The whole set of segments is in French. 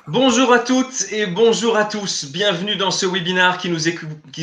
Bonjour à toutes et bonjour à tous. Bienvenue dans ce webinaire qui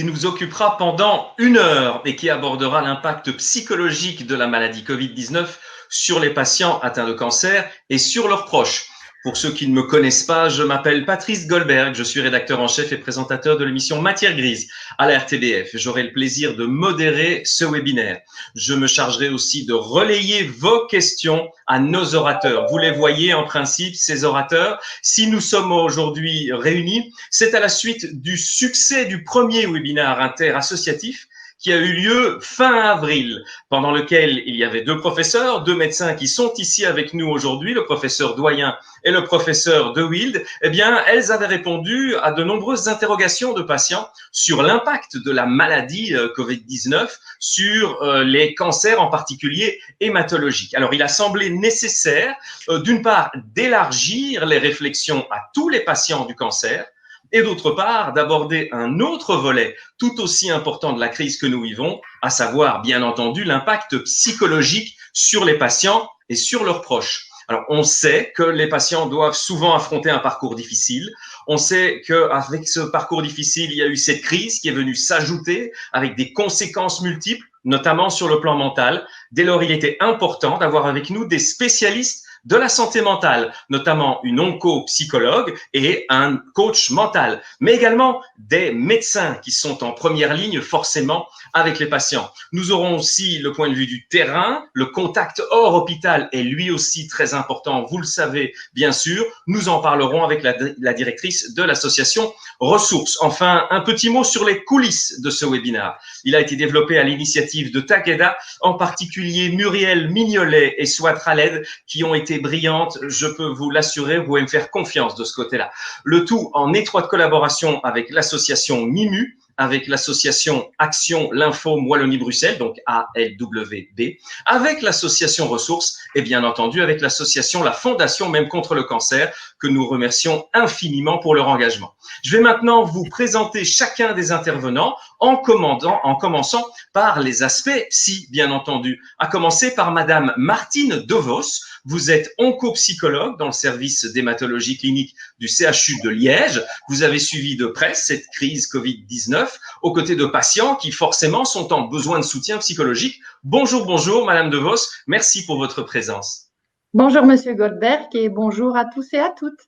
nous occupera pendant 1 heure et qui abordera l'impact psychologique de la maladie Covid-19 sur les patients atteints de cancer et sur leurs proches. Pour ceux qui ne me connaissent pas, je m'appelle Patrice Goldberg, je suis rédacteur en chef et présentateur de l'émission Matière Grise à la RTBF. J'aurai le plaisir de modérer ce webinaire. Je me chargerai aussi de relayer vos questions à nos orateurs. Vous les voyez en principe, ces orateurs. Si nous sommes aujourd'hui réunis, c'est à la suite du succès du premier webinaire interassociatif qui a eu lieu fin avril, pendant lequel il y avait 2 professeurs, 2 médecins qui sont ici avec nous aujourd'hui, le professeur Doyen et le professeur De Wilde. Eh bien, elles avaient répondu à de nombreuses interrogations de patients sur l'impact de la maladie Covid-19 sur les cancers, en particulier hématologiques. Alors, il a semblé nécessaire, d'une part, d'élargir les réflexions à tous les patients du cancer, et d'autre part, d'aborder un autre volet tout aussi important de la crise que nous vivons, à savoir, bien entendu, l'impact psychologique sur les patients et sur leurs proches. Alors, on sait que les patients doivent souvent affronter un parcours difficile. On sait qu'avec ce parcours difficile, il y a eu cette crise qui est venue s'ajouter avec des conséquences multiples, notamment sur le plan mental. Dès lors, il était important d'avoir avec nous des spécialistes de la santé mentale, notamment une oncopsychologue et un coach mental, mais également des médecins qui sont en première ligne forcément avec les patients. Nous aurons aussi le point de vue du terrain, le contact hors hôpital est lui aussi très important, vous le savez bien sûr. Nous en parlerons avec la directrice de l'association Ressources. Enfin, un petit mot sur les coulisses de ce webinaire. Il a été développé à l'initiative de Takeda, en particulier Muriel Mignolet et Swat Khaled, qui ont été brillantes, je peux vous l'assurer, vous pouvez me faire confiance de ce côté-là. Le tout en étroite collaboration avec l'association MIMU, avec l'association Action Lymphome Wallonie-Bruxelles, donc ALWB, avec l'association Ressources et bien entendu avec l'association La Fondation Même contre le cancer, que nous remercions infiniment pour leur engagement. Je vais maintenant vous présenter chacun des intervenants en commençant par les aspects psy, bien entendu, à commencer par Madame Martine Devos. Vous êtes oncopsychologue dans le service d'hématologie clinique du CHU de Liège. Vous avez suivi de près cette crise Covid-19 aux côtés de patients qui forcément sont en besoin de soutien psychologique. Bonjour, bonjour Madame Devos, merci pour votre présence. Bonjour Monsieur Goldberg et bonjour à tous et à toutes.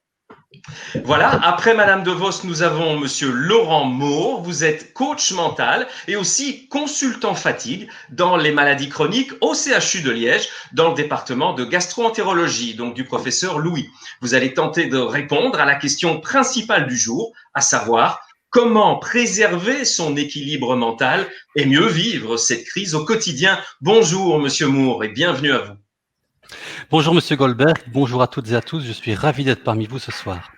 Voilà, après Madame DeVos, nous avons Monsieur Laurent Maure. Vous êtes coach mental et aussi consultant fatigue dans les maladies chroniques au CHU de Liège, dans le département de gastro-entérologie, donc du professeur Louis. Vous allez tenter de répondre à la question principale du jour, à savoir comment préserver son équilibre mental et mieux vivre cette crise au quotidien. Bonjour Monsieur Maure et bienvenue à vous. Bonjour Monsieur Goldberg, bonjour à toutes et à tous, je suis ravi d'être parmi vous ce soir.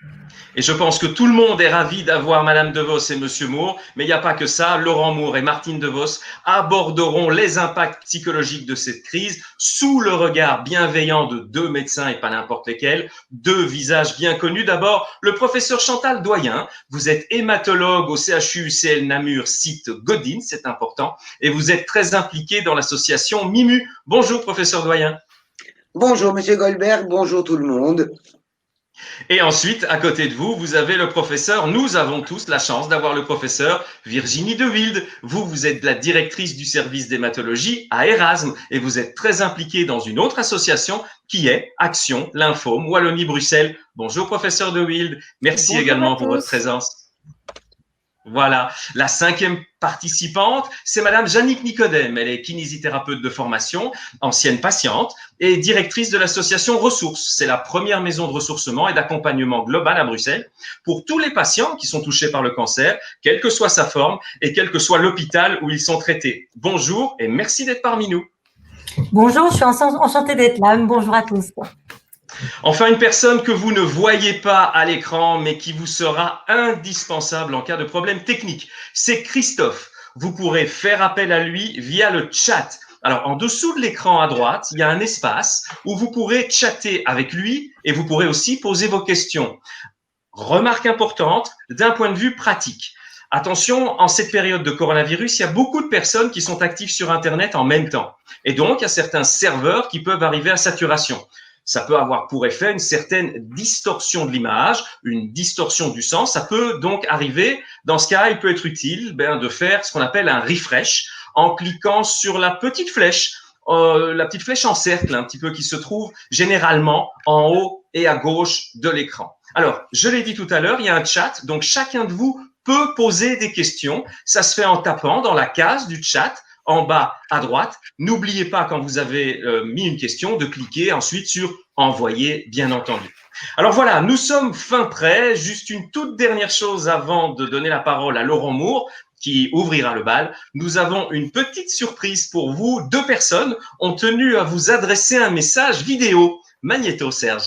Et je pense que tout le monde est ravi d'avoir Madame DeVos et Monsieur Maure, mais il n'y a pas que ça. Laurent Maure et Martine DeVos aborderont les impacts psychologiques de cette crise sous le regard bienveillant de 2 médecins et pas n'importe lesquels, 2 visages bien connus. D'abord, le professeur Chantal Doyen. Vous êtes hématologue au CHU-UCL Namur, site Godin, c'est important, et vous êtes très impliqué dans l'association MIMU. Bonjour, professeur Doyen. Bonjour, Monsieur Goldberg, bonjour tout le monde. Et ensuite, à côté de vous, vous avez le professeur, nous avons tous la chance d'avoir le professeur Virginie De Wilde. Vous êtes la directrice du service d'hématologie à Erasme et vous êtes très impliquée dans une autre association qui est Action Lymphome Wallonie-Bruxelles. Bonjour professeur De Wilde, merci bonjour également pour votre présence. Voilà, la 5e participante, c'est Madame Jannick Nicodème. Elle est kinésithérapeute de formation, ancienne patiente et directrice de l'association Ressources. C'est la première maison de ressourcement et d'accompagnement global à Bruxelles pour tous les patients qui sont touchés par le cancer, quelle que soit sa forme et quel que soit l'hôpital où ils sont traités. Bonjour et merci d'être parmi nous. Bonjour, je suis enchantée d'être là. Bonjour à tous. Enfin, une personne que vous ne voyez pas à l'écran, mais qui vous sera indispensable en cas de problème technique, c'est Christophe. Vous pourrez faire appel à lui via le chat. Alors, en dessous de l'écran à droite, il y a un espace où vous pourrez chatter avec lui et vous pourrez aussi poser vos questions. Remarque importante d'un point de vue pratique. Attention, en cette période de coronavirus, il y a beaucoup de personnes qui sont actives sur Internet en même temps. Et donc, il y a certains serveurs qui peuvent arriver à saturation. ça peut avoir pour effet une certaine distorsion de l'image, une distorsion du sens. Ça peut donc arriver, dans ce cas, il peut être utile de faire ce qu'on appelle un refresh en cliquant sur la petite flèche en cercle, un petit peu qui se trouve généralement en haut et à gauche de l'écran. Alors, je l'ai dit tout à l'heure, il y a un chat, donc chacun de vous peut poser des questions. Ça se fait en tapant dans la case du chat en bas à droite. N'oubliez pas, quand vous avez mis une question, de cliquer ensuite sur « Envoyer », bien entendu. Alors voilà, nous sommes fin prêts. Juste une toute dernière chose avant de donner la parole à Laurent Moore, qui ouvrira le bal. Nous avons une petite surprise pour vous. 2 personnes ont tenu à vous adresser un message vidéo. Magnéto, Serge.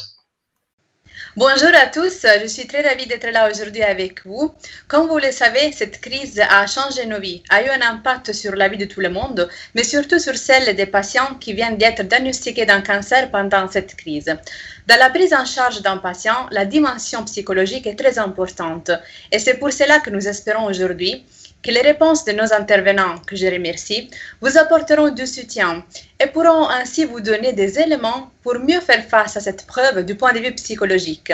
Bonjour à tous, je suis très ravie d'être là aujourd'hui avec vous. Comme vous le savez, cette crise a changé nos vies, a eu un impact sur la vie de tout le monde, mais surtout sur celle des patients qui viennent d'être diagnostiqués d'un cancer pendant cette crise. Dans la prise en charge d'un patient, la dimension psychologique est très importante et c'est pour cela que nous espérons aujourd'hui que les réponses de nos intervenants, que je remercie, vous apporteront du soutien et pourront ainsi vous donner des éléments pour mieux faire face à cette preuve du point de vue psychologique.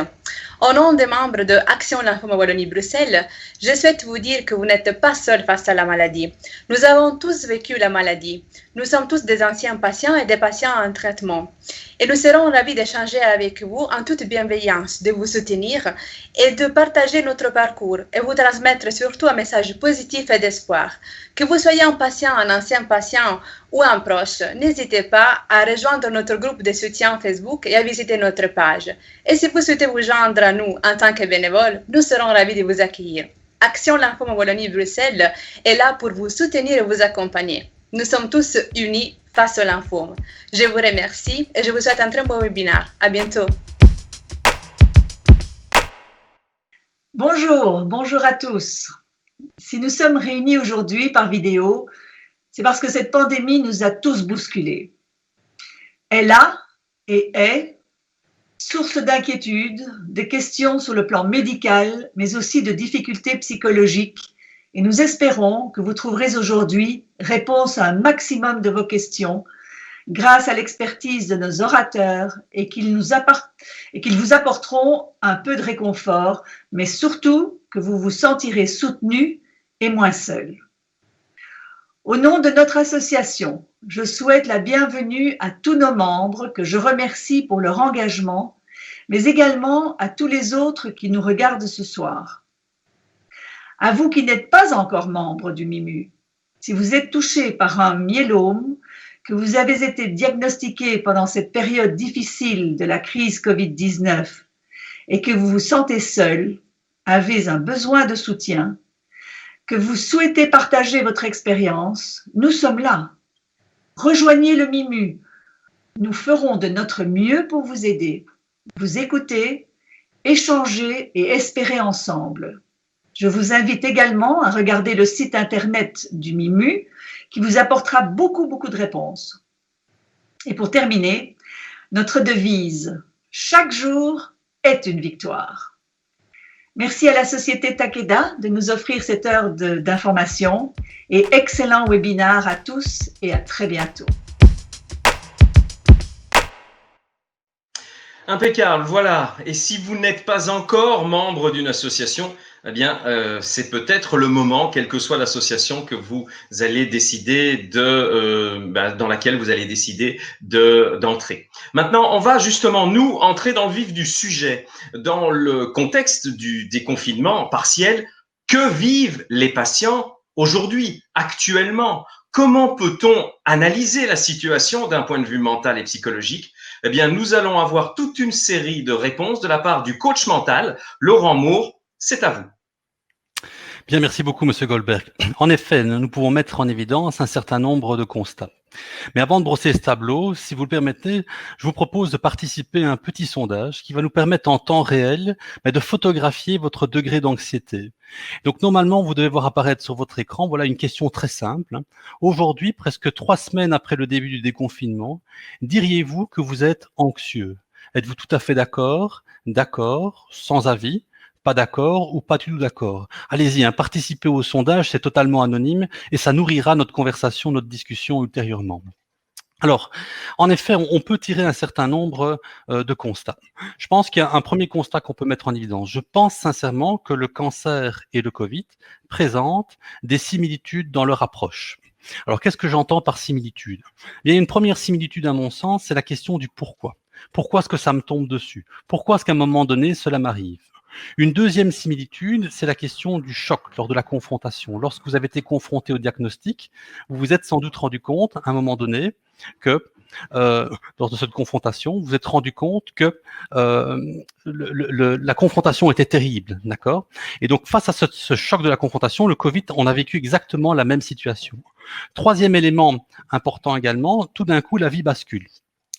Au nom des membres de Action Lymphome Wallonie-Bruxelles, je souhaite vous dire que vous n'êtes pas seul face à la maladie. Nous avons tous vécu la maladie. Nous sommes tous des anciens patients et des patients en traitement. Et nous serons ravis d'échanger avec vous en toute bienveillance, de vous soutenir et de partager notre parcours et vous transmettre surtout un message positif et d'espoir. Que vous soyez un patient, un ancien patient ou un proche, n'hésitez pas à rejoindre notre groupe de soutien Facebook et à visiter notre page. Et si vous souhaitez vous joindre à nous en tant que bénévole, nous serons ravis de vous accueillir. Action Lymphome Wallonie-Bruxelles est là pour vous soutenir et vous accompagner. Nous sommes tous unis face au lymphome. Je vous remercie et je vous souhaite un très bon webinaire. À bientôt. Bonjour à tous. Si nous sommes réunis aujourd'hui par vidéo, c'est parce que cette pandémie nous a tous bousculés. Elle a et est source d'inquiétude, de questions sur le plan médical, mais aussi de difficultés psychologiques. Et nous espérons que vous trouverez aujourd'hui réponse à un maximum de vos questions grâce à l'expertise de nos orateurs et qu'ils vous apporteront un peu de réconfort, mais surtout que vous vous sentirez soutenus et moins seuls. Au nom de notre association, je souhaite la bienvenue à tous nos membres que je remercie pour leur engagement, mais également à tous les autres qui nous regardent ce soir. À vous qui n'êtes pas encore membre du MIMU, si vous êtes touché par un myélome, que vous avez été diagnostiqué pendant cette période difficile de la crise Covid-19 et que vous vous sentez seul, avez un besoin de soutien, que vous souhaitez partager votre expérience, nous sommes là. Rejoignez le MIMU. Nous ferons de notre mieux pour vous aider, vous écouter, échanger et espérer ensemble. Je vous invite également à regarder le site internet du MIMU qui vous apportera beaucoup de réponses. Et pour terminer, notre devise « Chaque jour est une victoire ». Merci à la société Takeda de nous offrir cette heure d'information et excellent webinaire à tous et à très bientôt. Impeccable, voilà. Et si vous n'êtes pas encore membre d'une association, eh bien, c'est peut-être le moment, quelle que soit l'association que vous allez décider dans laquelle vous allez décider d'entrer. Maintenant, on va justement, nous, entrer dans le vif du sujet. Dans le contexte du déconfinement partiel, que vivent les patients aujourd'hui, actuellement? Comment peut-on analyser la situation d'un point de vue mental et psychologique? Eh bien, nous allons avoir toute une série de réponses de la part du coach mental, Laurent Moore. C'est à vous. Bien, merci beaucoup, Monsieur Goldberg. En effet, nous pouvons mettre en évidence un certain nombre de constats. Mais avant de brosser ce tableau, si vous le permettez, je vous propose de participer à un petit sondage qui va nous permettre en temps réel de photographier votre degré d'anxiété. Donc, normalement, vous devez voir apparaître sur votre écran, voilà une question très simple. Aujourd'hui, presque 3 semaines après le début du déconfinement, diriez-vous que vous êtes anxieux? Êtes-vous tout à fait d'accord, sans avis, pas d'accord ou pas du tout d'accord? Allez-y, participez au sondage, c'est totalement anonyme et ça nourrira notre conversation, notre discussion ultérieurement. Alors, en effet, on peut tirer un certain nombre de constats. Je pense qu'il y a un premier constat qu'on peut mettre en évidence. Je pense sincèrement que le cancer et le Covid présentent des similitudes dans leur approche. Alors, qu'est-ce que j'entends par similitude? Il y a une première similitude, à mon sens, c'est la question du pourquoi. Pourquoi est-ce que ça me tombe dessus? Pourquoi est-ce qu'à un moment donné, cela m'arrive? Une deuxième similitude, c'est la question du choc lors de la confrontation. Lorsque vous avez été confronté au diagnostic, vous vous êtes sans doute rendu compte, à un moment donné, que lors de cette confrontation, vous vous êtes rendu compte que la confrontation était terrible, d'accord? Et donc, face à ce choc de la confrontation, le Covid, on a vécu exactement la même situation. Troisième élément important également, tout d'un coup, la vie bascule.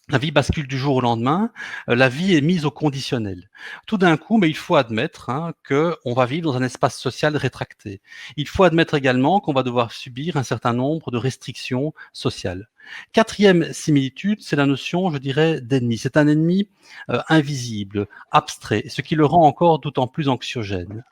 La vie bascule du jour au lendemain, la vie est mise au conditionnel. Tout d'un coup, mais il faut admettre qu'on va vivre dans un espace social rétracté. Il faut admettre également qu'on va devoir subir un certain nombre de restrictions sociales. Quatrième similitude, c'est la notion, je dirais, d'ennemi. C'est un ennemi invisible, abstrait, ce qui le rend encore d'autant plus anxiogène.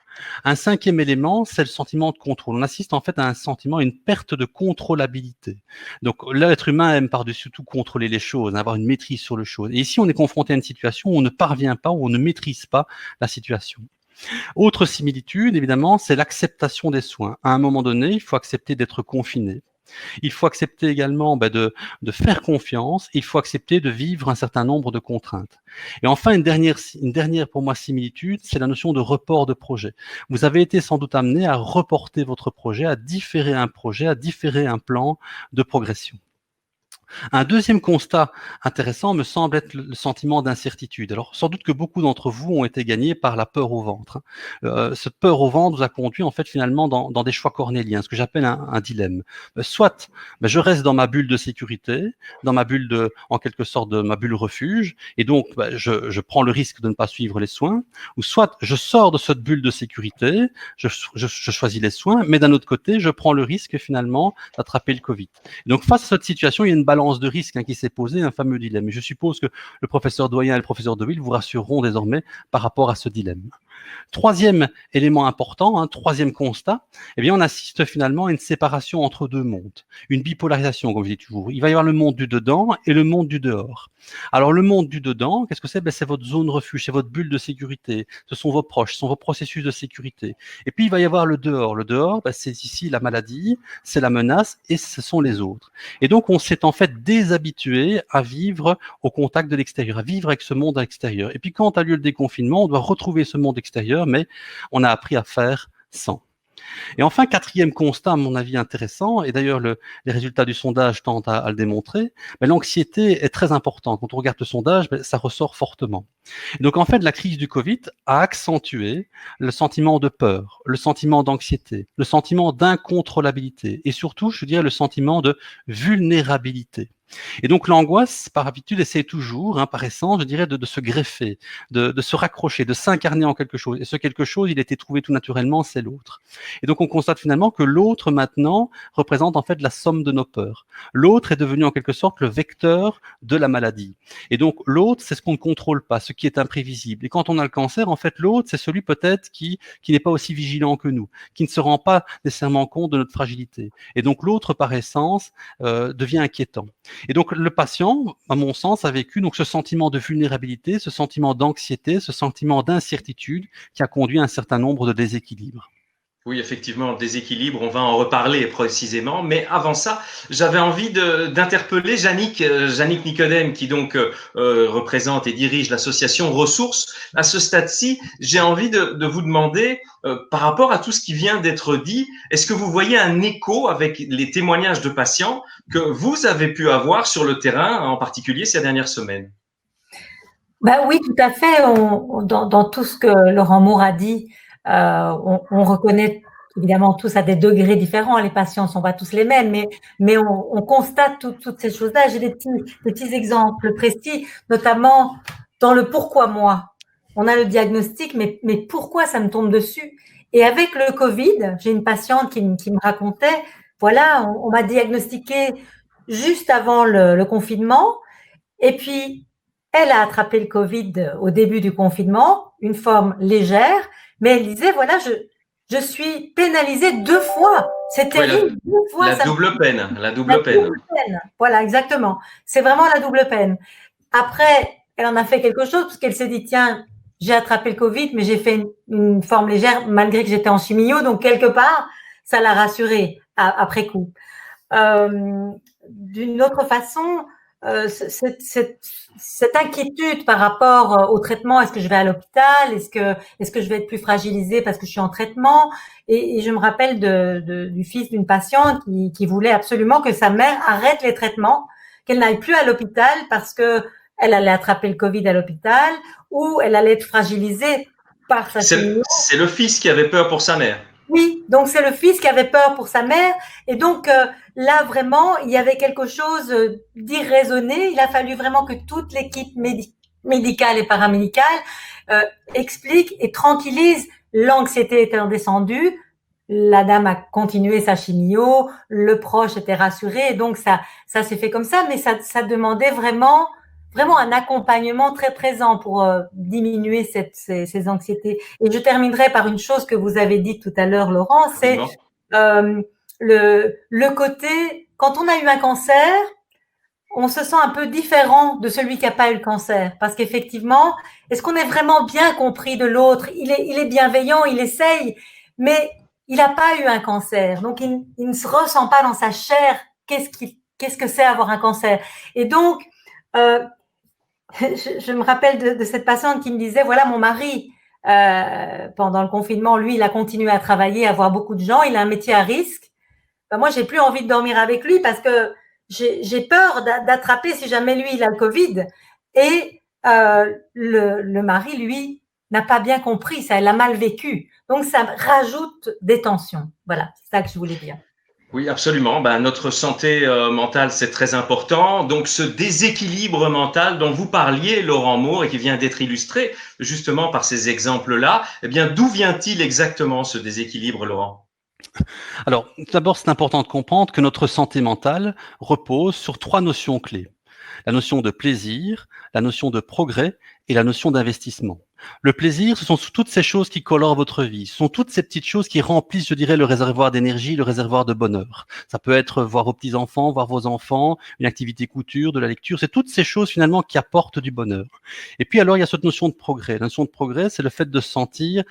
Un cinquième élément, c'est le sentiment de contrôle. On assiste en fait à un sentiment, une perte de contrôlabilité. Donc l'être humain aime par-dessus tout contrôler les choses, avoir une maîtrise sur les choses. Et ici, on est confronté à une situation où on ne parvient pas, où on ne maîtrise pas la situation. Autre similitude, évidemment, c'est l'acceptation des soins. À un moment donné, il faut accepter d'être confiné. Il faut accepter également de faire confiance, il faut accepter de vivre un certain nombre de contraintes. Et enfin, une dernière pour moi similitude, c'est la notion de report de projet. Vous avez été sans doute amené à reporter votre projet, à différer un plan de progression. Un deuxième constat intéressant me semble être le sentiment d'incertitude. Alors, sans doute que beaucoup d'entre vous ont été gagnés par la peur au ventre. Cette peur au ventre vous a conduit, en fait, finalement, dans des choix cornéliens, ce que j'appelle un dilemme. Soit, je reste dans ma bulle de sécurité, dans ma bulle en quelque sorte, de ma bulle refuge, et donc, je prends le risque de ne pas suivre les soins, ou soit, je sors de cette bulle de sécurité, je choisis les soins, mais d'un autre côté, je prends le risque, finalement, d'attraper le Covid. Et donc, face à cette situation, il y a une balance de risque qui s'est posé, un fameux dilemme. Et je suppose que le professeur Doyen et le professeur Deville vous rassureront désormais par rapport à ce dilemme. Troisième élément important, troisième constat, eh bien on assiste finalement à une séparation entre deux mondes, une bipolarisation, comme je dis toujours. Il va y avoir le monde du dedans et le monde du dehors. Alors le monde du dedans, qu'est-ce que c'est? C'est votre zone refuge, c'est votre bulle de sécurité, ce sont vos proches, ce sont vos processus de sécurité. Et puis il va y avoir le dehors. Le dehors, c'est ici la maladie, c'est la menace et ce sont les autres. Et donc on s'est en fait déshabitué à vivre au contact de l'extérieur, à vivre avec ce monde extérieur. Et puis quand a lieu le déconfinement, on doit retrouver ce monde extérieur, mais on a appris à faire sans. Et enfin, quatrième constat, à mon avis intéressant, et d'ailleurs les résultats du sondage tentent à le démontrer, l'anxiété est très importante. Quand on regarde le sondage, ça ressort fortement. Et donc en fait, la crise du Covid a accentué le sentiment de peur, le sentiment d'anxiété, le sentiment d'incontrôlabilité, et surtout, je dirais, le sentiment de vulnérabilité. Et donc l'angoisse, par habitude, essaie toujours, par essence, je dirais, de se greffer, de se raccrocher, de s'incarner en quelque chose. Et ce quelque chose, il a été trouvé tout naturellement, c'est l'autre. Et donc on constate finalement que l'autre, maintenant, représente en fait la somme de nos peurs. L'autre est devenu en quelque sorte le vecteur de la maladie. Et donc l'autre, c'est ce qu'on ne contrôle pas, ce qui est imprévisible. Et quand on a le cancer, en fait, l'autre, c'est celui peut-être qui n'est pas aussi vigilant que nous, qui ne se rend pas nécessairement compte de notre fragilité. Et donc l'autre, par essence, devient inquiétant. Et donc le patient, à mon sens, a vécu donc ce sentiment de vulnérabilité, ce sentiment d'anxiété, ce sentiment d'incertitude qui a conduit à un certain nombre de déséquilibres. Oui, effectivement, déséquilibre, on va en reparler précisément. Mais avant ça, j'avais envie d'interpeller Yannick Nicodème, qui donc représente et dirige l'association Ressources. À ce stade-ci, j'ai envie de vous demander, par rapport à tout ce qui vient d'être dit, est-ce que vous voyez un écho avec les témoignages de patients que vous avez pu avoir sur le terrain, en particulier ces dernières semaines? Oui, tout à fait. Dans tout ce que Laurent Moore a dit, on reconnaît évidemment tous à des degrés différents. Les patients ne sont pas tous les mêmes, mais on constate toutes ces choses-là. J'ai des petits exemples précis, notamment dans le pourquoi moi. On a le diagnostic, mais pourquoi ça me tombe dessus? Et avec le Covid, j'ai une patiente qui me racontait, voilà, on m'a diagnostiqué juste avant le confinement, et puis elle a attrapé le Covid au début du confinement, une forme légère, mais elle disait, voilà, je suis pénalisée 2 fois. C'est terrible, 2 fois. La double peine, la double peine. Voilà, exactement. C'est vraiment la double peine. Après, elle en a fait quelque chose parce qu'elle s'est dit, tiens, j'ai attrapé le Covid, mais j'ai fait une forme légère malgré que j'étais en chimio. Donc, quelque part, ça l'a rassurée après coup. D'une autre façon, cette inquiétude par rapport au traitement, est-ce que je vais à l'hôpital, est-ce que je vais être plus fragilisée parce que je suis en traitement, et je me rappelle du fils d'une patiente qui voulait absolument que sa mère arrête les traitements, qu'elle n'aille plus à l'hôpital parce que elle allait attraper le Covid à l'hôpital ou elle allait être fragilisée par sa chimio. C'est le fils qui avait peur pour sa mère. Oui, donc c'est le fils qui avait peur pour sa mère, et donc là vraiment il y avait quelque chose d'irraisonné. Il a fallu vraiment que toute l'équipe médicale et paramédicale explique et tranquillise. L'anxiété étant descendue, la dame a continué sa chimio, le proche était rassuré, et donc ça s'est fait comme ça, mais ça demandait vraiment un accompagnement très présent pour diminuer ces anxiétés. Et je terminerai par une chose que vous avez dit tout à l'heure, Laurent, c'est le côté, quand on a eu un cancer, on se sent un peu différent de celui qui n'a pas eu le cancer. Parce qu'effectivement, est-ce qu'on est vraiment bien compris de l'autre? Il est bienveillant, il essaye, mais il n'a pas eu un cancer. Donc, il ne se ressent pas dans sa chair qu'est-ce que c'est avoir un cancer. Et donc, je me rappelle de cette patiente qui me disait, voilà, mon mari, pendant le confinement, lui, il a continué à travailler, à voir beaucoup de gens, il a un métier à risque. Ben, moi, j'ai plus envie de dormir avec lui parce que j'ai peur d'attraper si jamais lui, il a le Covid. Et le mari, lui, n'a pas bien compris ça, il a mal vécu. Donc, ça rajoute des tensions. Voilà, c'est ça que je voulais dire. Oui, absolument. Ben, notre santé mentale, c'est très important. Donc, ce déséquilibre mental dont vous parliez, Laurent Moore, et qui vient d'être illustré justement par ces exemples-là, eh bien, d'où vient-il exactement ce déséquilibre, Laurent? Alors, d'abord, c'est important de comprendre que notre santé mentale repose sur 3 notions clés. La notion de plaisir, la notion de progrès et la notion d'investissement. Le plaisir, ce sont toutes ces choses qui colorent votre vie. Ce sont toutes ces petites choses qui remplissent, je dirais, le réservoir d'énergie, le réservoir de bonheur. Ça peut être voir vos petits-enfants, voir vos enfants, une activité couture, de la lecture. C'est toutes ces choses, finalement, qui apportent du bonheur. Et puis, alors, il y a cette notion de progrès. La notion de progrès, c'est le fait de se sentir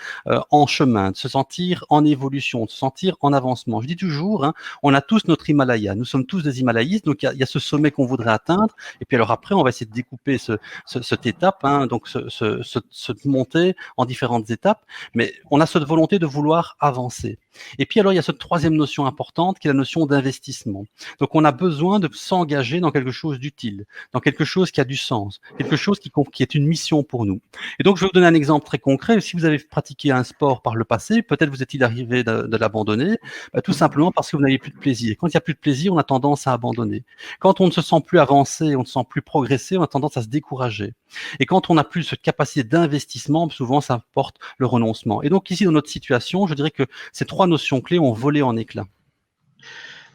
en chemin, de se sentir en évolution, de se sentir en avancement. Je dis toujours, hein, on a tous notre Himalaya. Nous sommes tous des Himalayistes. Donc, il y a ce sommet qu'on voudrait atteindre. Et puis, alors après, on va essayer de découper cette étape, hein, donc cette montée en différentes étapes, mais on a cette volonté de vouloir avancer. Et puis alors, il y a cette 3e notion importante qui est la notion d'investissement. Donc, on a besoin de s'engager dans quelque chose d'utile, dans quelque chose qui a du sens, quelque chose qui est une mission pour nous. Et donc, je vais vous donner un exemple très concret. Si vous avez pratiqué un sport par le passé, peut-être vous est-il arrivé de l'abandonner, tout simplement parce que vous n'avez plus de plaisir. Quand il n'y a plus de plaisir, on a tendance à abandonner. Quand on ne se sent plus avancer, on ne se sent plus progresser, on a tendance à se décourager. Et quand on n'a plus cette capacité d'investissement, souvent ça porte le renoncement. Et donc ici, dans notre situation, je dirais que ces 3 notions clés ont volé en éclats.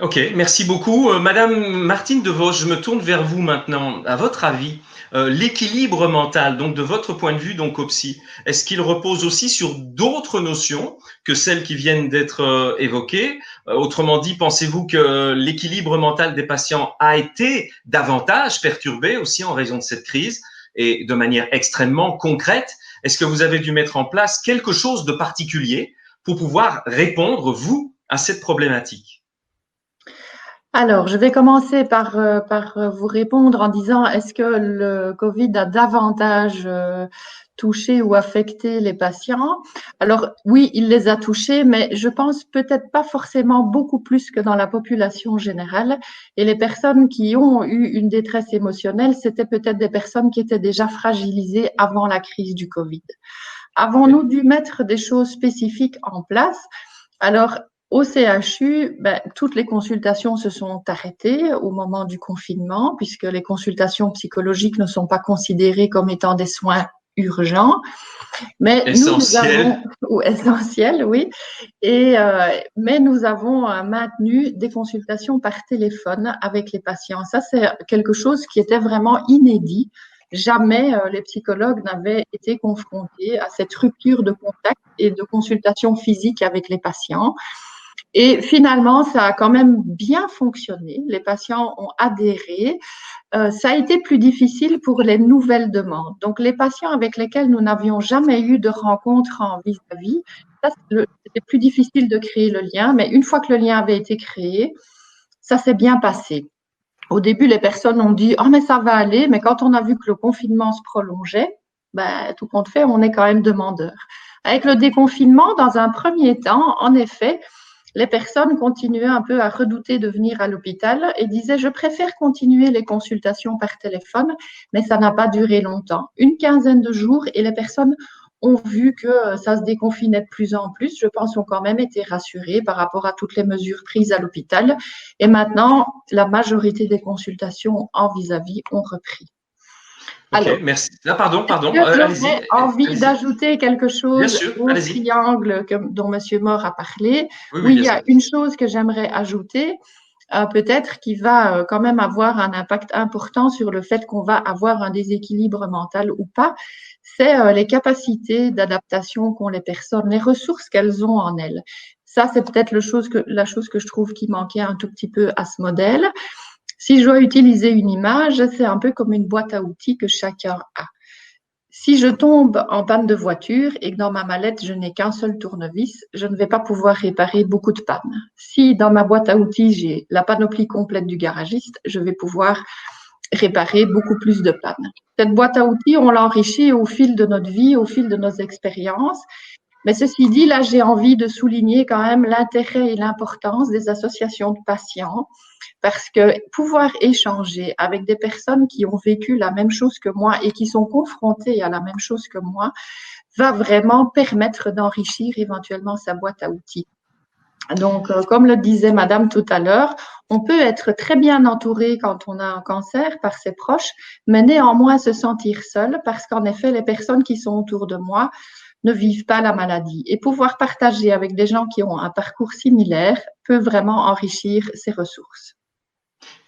Ok, merci beaucoup. Madame Martine Devos, je me tourne vers vous maintenant. À votre avis, l'équilibre mental, donc de votre point de vue, donc au psy, est-ce qu'il repose aussi sur d'autres notions que celles qui viennent d'être évoquées? Autrement dit, pensez-vous que l'équilibre mental des patients a été davantage perturbé aussi en raison de cette crise? Et de manière extrêmement concrète, est-ce que vous avez dû mettre en place quelque chose de particulier pour pouvoir répondre, vous, à cette problématique? Alors, je vais commencer par vous répondre en disant, est-ce que le Covid a davantage touché ou affecté les patients? Alors, oui, il les a touchés, mais je pense peut-être pas forcément beaucoup plus que dans la population générale. Et les personnes qui ont eu une détresse émotionnelle, c'était peut-être des personnes qui étaient déjà fragilisées avant la crise du Covid. Avons-nous dû mettre des choses spécifiques en place? Alors, au CHU, toutes les consultations se sont arrêtées au moment du confinement, puisque les consultations psychologiques ne sont pas considérées comme étant des soins urgents. Mais essentiels. Essentiels, oui. Mais nous avons maintenu des consultations par téléphone avec les patients. Ça, c'est quelque chose qui était vraiment inédit. Jamais les psychologues n'avaient été confrontés à cette rupture de contact et de consultation physique avec les patients. Et finalement, ça a quand même bien fonctionné. Les patients ont adhéré. Ça a été plus difficile pour les nouvelles demandes. Donc, les patients avec lesquels nous n'avions jamais eu de rencontre en vis-à-vis, c'était plus difficile de créer le lien. Mais une fois que le lien avait été créé, ça s'est bien passé. Au début, les personnes ont dit « Oh, mais ça va aller », mais quand on a vu que le confinement se prolongeait, ben, tout compte fait, on est quand même demandeur. Avec le déconfinement, dans un premier temps, en effet, les personnes continuaient un peu à redouter de venir à l'hôpital et disaient « Je préfère continuer les consultations par téléphone », mais ça n'a pas duré longtemps. Une quinzaine de jours et les personnes ont vu que ça se déconfinait de plus en plus. Je pense ont quand même été rassurées par rapport à toutes les mesures prises à l'hôpital. Et maintenant, la majorité des consultations en vis-à-vis ont repris. Ok, alors, merci. Là, pardon. J'aurais envie d'ajouter quelque chose au allez-y. triangle dont M. Mor a parlé. Oui, il y a une chose que j'aimerais ajouter, peut-être qui va quand même avoir un impact important sur le fait qu'on va avoir un déséquilibre mental ou pas, c'est les capacités d'adaptation qu'ont les personnes, les ressources qu'elles ont en elles. Ça, c'est peut-être la chose que je trouve qui manquait un tout petit peu à ce modèle. Si je dois utiliser une image, c'est un peu comme une boîte à outils que chacun a. Si je tombe en panne de voiture et que dans ma mallette, je n'ai qu'un seul tournevis, je ne vais pas pouvoir réparer beaucoup de pannes. Si dans ma boîte à outils, j'ai la panoplie complète du garagiste, je vais pouvoir réparer beaucoup plus de pannes. Cette boîte à outils, on l'enrichit au fil de notre vie, au fil de nos expériences. Mais ceci dit, là, j'ai envie de souligner quand même l'intérêt et l'importance des associations de patients, parce que pouvoir échanger avec des personnes qui ont vécu la même chose que moi et qui sont confrontées à la même chose que moi va vraiment permettre d'enrichir éventuellement sa boîte à outils. Donc, comme le disait Madame tout à l'heure, on peut être très bien entouré quand on a un cancer par ses proches, mais néanmoins se sentir seul parce qu'en effet, les personnes qui sont autour de moi ne vivent pas la maladie. Et pouvoir partager avec des gens qui ont un parcours similaire peut vraiment enrichir ses ressources.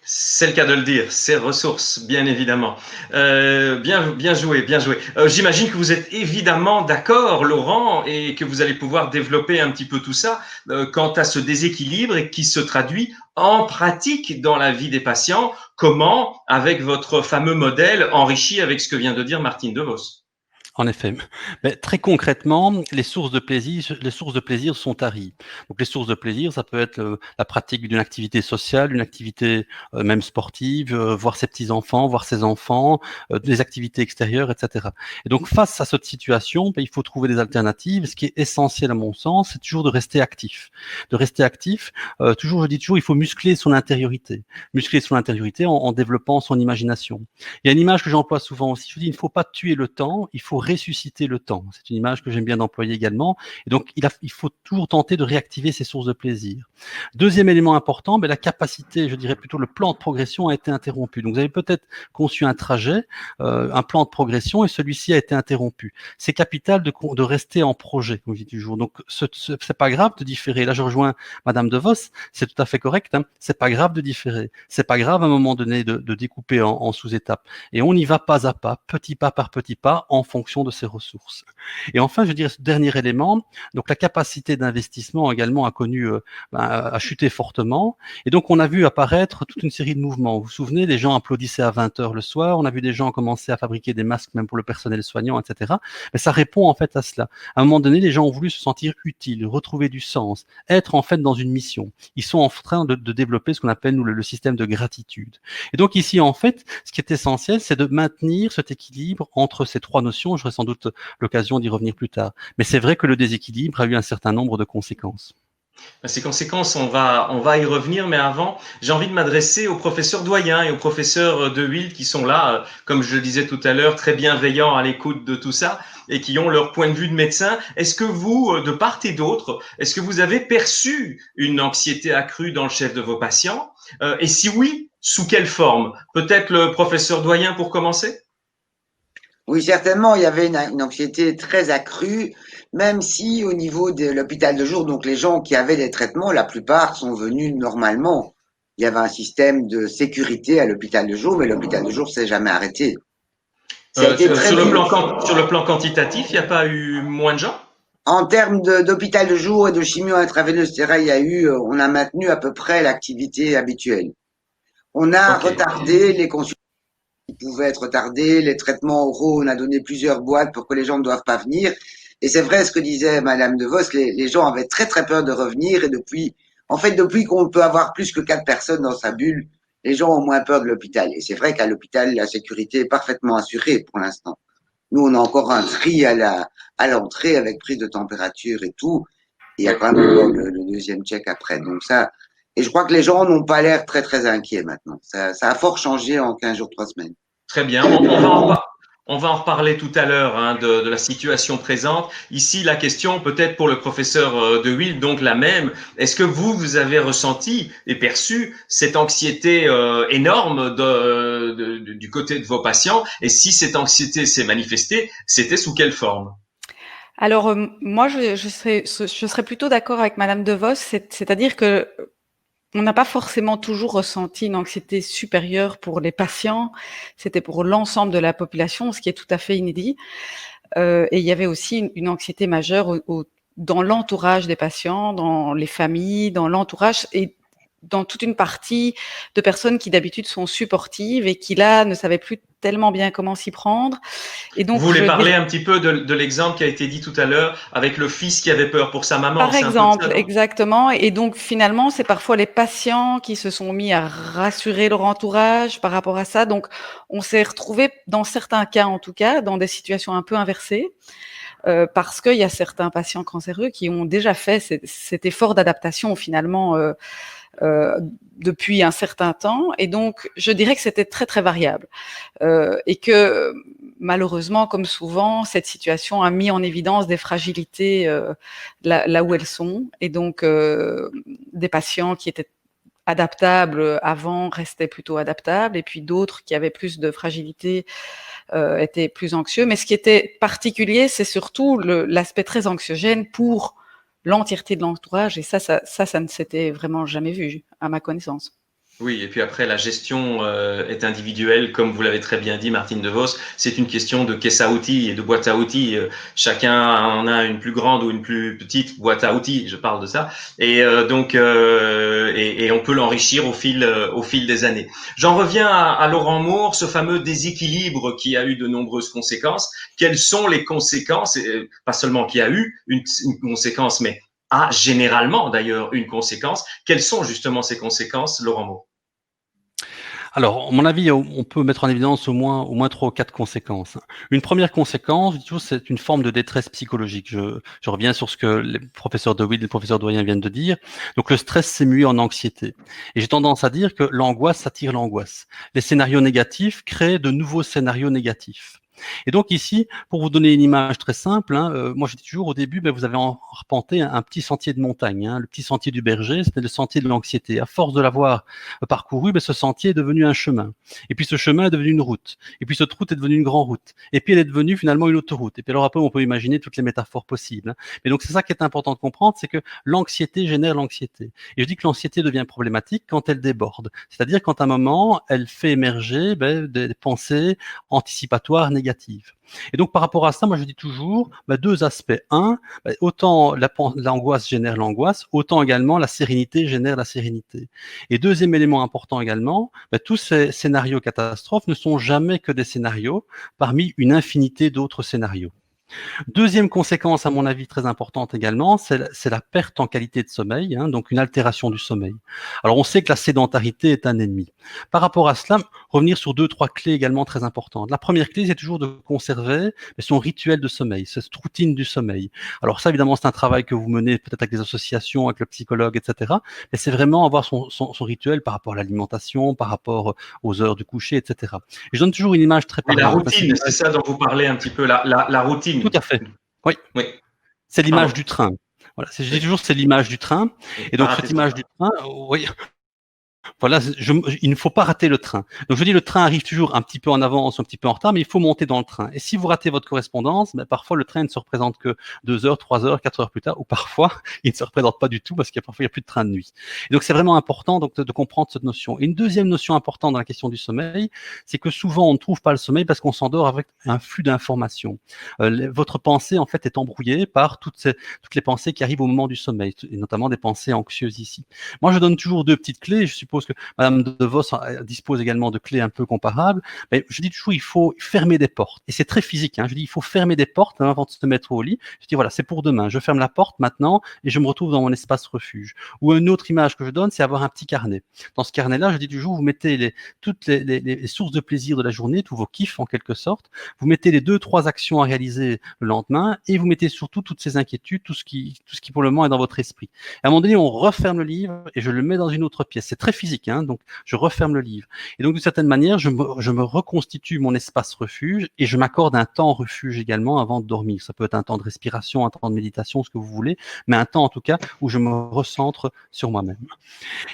C'est le cas de le dire, ces ressources, bien évidemment. Bien joué. J'imagine que vous êtes évidemment d'accord, Laurent, et que vous allez pouvoir développer un petit peu tout ça quant à ce déséquilibre et qui se traduit en pratique dans la vie des patients. Comment, avec votre fameux modèle enrichi avec ce que vient de dire Martine De Vos. En effet. Mais très concrètement, les sources de plaisir sont taries. Donc, les sources de plaisir, ça peut être la pratique d'une activité sociale, une activité même sportive, voir ses petits-enfants, voir ses enfants, des activités extérieures, etc. Et donc, face à cette situation, il faut trouver des alternatives. Ce qui est essentiel à mon sens, c'est toujours de rester actif. De rester actif, je dis toujours, il faut muscler son intériorité. Muscler son intériorité en développant son imagination. Il y a une image que j'emploie souvent aussi. Je dis, il ne faut pas tuer le temps, il faut ressusciter le temps. C'est une image que j'aime bien employer également. Et donc, il faut toujours tenter de réactiver ses sources de plaisir. Deuxième élément important, la capacité, je dirais plutôt le plan de progression a été interrompu. Donc, vous avez peut-être conçu un trajet, un plan de progression, et celui-ci a été interrompu. C'est capital de rester en projet, comme je dis toujours. Donc, c'est pas grave de différer. Là, je rejoins Madame De Vos, c'est tout à fait correct. C'est pas grave de différer. C'est pas grave à un moment donné de découper en sous-étapes. Et on y va pas à pas, petit pas par petit pas, en fonction de ses ressources. Et enfin, je dirais ce dernier élément, donc la capacité d'investissement également a chuté fortement. Et donc, on a vu apparaître toute une série de mouvements. Vous vous souvenez, les gens applaudissaient à 20h le soir. On a vu des gens commencer à fabriquer des masques même pour le personnel soignant, etc. Mais ça répond en fait à cela. À un moment donné, les gens ont voulu se sentir utiles, retrouver du sens, être en fait dans une mission. Ils sont en train de développer ce qu'on appelle nous le système de gratitude. Et donc ici, en fait, ce qui est essentiel, c'est de maintenir cet équilibre entre ces trois notions. J'aurai sans doute l'occasion d'y revenir plus tard. Mais c'est vrai que le déséquilibre a eu un certain nombre de conséquences. Ces conséquences, on va y revenir, mais avant, j'ai envie de m'adresser aux professeurs doyens et aux professeurs de Wild qui sont là, comme je le disais tout à l'heure, très bienveillants à l'écoute de tout ça et qui ont leur point de vue de médecin. Est-ce que vous, de part et d'autre, est-ce que vous avez perçu une anxiété accrue dans le chef de vos patients? Et si oui, sous quelle forme? Peut-être le professeur doyen pour commencer? Oui, certainement, il y avait une anxiété très accrue, même si au niveau de l'hôpital de jour, donc les gens qui avaient des traitements, la plupart sont venus normalement. Il y avait un système de sécurité à l'hôpital de jour, mais l'hôpital de jour s'est jamais arrêté. Sur le plan quantitatif, il n'y a pas eu moins de gens? En termes d'hôpital de jour et de chimio intraveineuse, etc., on a maintenu à peu près l'activité habituelle. On a retardé les consultations qui pouvaient être retardées, les traitements oraux, on a donné plusieurs boîtes pour que les gens ne doivent pas venir. Et c'est vrai ce que disait Madame De Vos, les gens avaient très très peur de revenir et depuis qu'on peut avoir plus que 4 personnes dans sa bulle, les gens ont moins peur de l'hôpital. Et c'est vrai qu'à l'hôpital, la sécurité est parfaitement assurée pour l'instant. Nous, on a encore un tri à l'entrée avec prise de température et tout. Et il y a quand même encore le deuxième check après. Donc ça, et je crois que les gens n'ont pas l'air très très inquiets maintenant. Ça a fort changé en 15 jours, 3 semaines. Très bien. On va en reparler tout à l'heure hein, de la situation présente. Ici, la question peut-être pour le professeur De Wilde, donc la même. Est-ce que vous avez ressenti et perçu cette anxiété énorme du côté de vos patients? Et si cette anxiété s'est manifestée, c'était sous quelle forme? Alors, moi, je serais plutôt d'accord avec Madame De Vos, c'est-à-dire que on n'a pas forcément toujours ressenti une anxiété supérieure pour les patients. C'était pour l'ensemble de la population, ce qui est tout à fait inédit. Et il y avait aussi une anxiété majeure dans l'entourage des patients, dans les familles, dans l'entourage et dans toute une partie de personnes qui d'habitude sont supportives et qui là ne savaient plus tellement bien comment s'y prendre. Et donc, vous voulez parler un petit peu de l'exemple qui a été dit tout à l'heure avec le fils qui avait peur pour sa maman. Par exemple, exactement. Et donc finalement, c'est parfois les patients qui se sont mis à rassurer leur entourage par rapport à ça. Donc on s'est retrouvé dans certains cas, en tout cas, dans des situations un peu inversées. Parce qu'il y a certains patients cancéreux qui ont déjà fait cet effort d'adaptation finalement depuis un certain temps, et donc je dirais que c'était très très variable et que malheureusement, comme souvent, cette situation a mis en évidence des fragilités là où elles sont, et donc des patients qui étaient adaptables avant restaient plutôt adaptables, et puis d'autres qui avaient plus de fragilité étaient plus anxieux. Mais ce qui était particulier, c'est surtout l'aspect très anxiogène pour l'entièreté de l'entourage, et ça ne s'était vraiment jamais vu, à ma connaissance. Oui, et puis après, la gestion est individuelle, comme vous l'avez très bien dit, Martine De Vos. C'est une question de caisse à outils et de boîte à outils. Chacun en a une plus grande ou une plus petite boîte à outils, je parle de ça. Et donc, on peut l'enrichir au fil des années. J'en reviens à Laurent Moore, ce fameux déséquilibre qui a eu de nombreuses conséquences. Quelles sont les conséquences, pas seulement qu'il y a eu une conséquence, mais a généralement d'ailleurs une conséquence. Quelles sont justement ces conséquences, Laurent Moore? Alors, à mon avis, on peut mettre en évidence au moins 3 ou 4 conséquences. Une première conséquence, c'est une forme de détresse psychologique. Je reviens sur ce que les professeurs De Wilde et le professeur Doyen viennent de dire. Donc, le stress s'est mué en anxiété. Et j'ai tendance à dire que l'angoisse attire l'angoisse. Les scénarios négatifs créent de nouveaux scénarios négatifs. Et donc ici, pour vous donner une image très simple, moi je dis toujours au début, vous avez arpenté un petit sentier de montagne, le petit sentier du berger, c'était le sentier de l'anxiété. À force de l'avoir parcouru, ce sentier est devenu un chemin. Et puis ce chemin est devenu une route. Et puis cette route est devenue une grande route. Et puis elle est devenue finalement une autoroute. Et puis alors après, on peut imaginer toutes les métaphores possibles. Mais donc c'est ça qui est important de comprendre, c'est que l'anxiété génère l'anxiété. Et je dis que l'anxiété devient problématique quand elle déborde. C'est-à-dire quand à un moment, elle fait émerger des pensées anticipatoires négatives. Et donc, par rapport à ça, moi, je dis toujours 2 aspects. Autant l'angoisse génère l'angoisse, autant également la sérénité génère la sérénité. Et deuxième élément important également, tous ces scénarios catastrophes ne sont jamais que des scénarios parmi une infinité d'autres scénarios. Deuxième conséquence, à mon avis, très importante également, c'est la perte en qualité de sommeil, donc une altération du sommeil. Alors, on sait que la sédentarité est un ennemi. Par rapport à cela, revenir sur 2-3 clés également très importantes. La première clé, c'est toujours de conserver son rituel de sommeil, cette routine du sommeil. Alors ça, évidemment, c'est un travail que vous menez peut-être avec des associations, avec le psychologue, etc. Mais c'est vraiment avoir son rituel par rapport à l'alimentation, par rapport aux heures du coucher, etc. Et je donne toujours une image très parlante. La routine, c'est ça dont vous parlez un petit peu, la routine. Tout à fait. Oui. C'est l'image du train. Voilà. Je dis toujours, c'est l'image du train. Et donc, cette image du train, oui. Voilà, il ne faut pas rater le train. Donc je dis le train arrive toujours un petit peu en avance, un petit peu en retard, mais il faut monter dans le train. Et si vous ratez votre correspondance, ben, parfois le train ne se représente que 2 heures, 3 heures, 4 heures plus tard, ou parfois il ne se représente pas du tout parce qu'il y a parfois il y a plus de train de nuit. Et donc c'est vraiment important donc de comprendre cette notion. Et une deuxième notion importante dans la question du sommeil, c'est que souvent on ne trouve pas le sommeil parce qu'on s'endort avec un flux d'informations. Votre pensée en fait est embrouillée par toutes les pensées qui arrivent au moment du sommeil, et notamment des pensées anxieuses ici. Moi je donne toujours 2 petites clés. Je suppose que Madame De Vos dispose également de clés un peu comparables. Mais je dis toujours, il faut fermer des portes. Et c'est très physique. Hein. Je dis, il faut fermer des portes avant de se mettre au lit. Je dis, voilà, c'est pour demain. Je ferme la porte maintenant et je me retrouve dans mon espace refuge. Ou une autre image que je donne, c'est avoir un petit carnet. Dans ce carnet-là, je dis toujours, vous mettez toutes les sources de plaisir de la journée, tous vos kiffs en quelque sorte. Vous mettez les 2-3 actions à réaliser le lendemain et vous mettez surtout toutes ces inquiétudes, tout ce qui pour le moment est dans votre esprit. Et à un moment donné, on referme le livre et je le mets dans une autre pièce. C'est très physique, hein, donc je referme le livre. Et donc, d'une certaine manière, je me reconstitue mon espace refuge et je m'accorde un temps refuge également avant de dormir. Ça peut être un temps de respiration, un temps de méditation, ce que vous voulez, mais un temps en tout cas où je me recentre sur moi-même.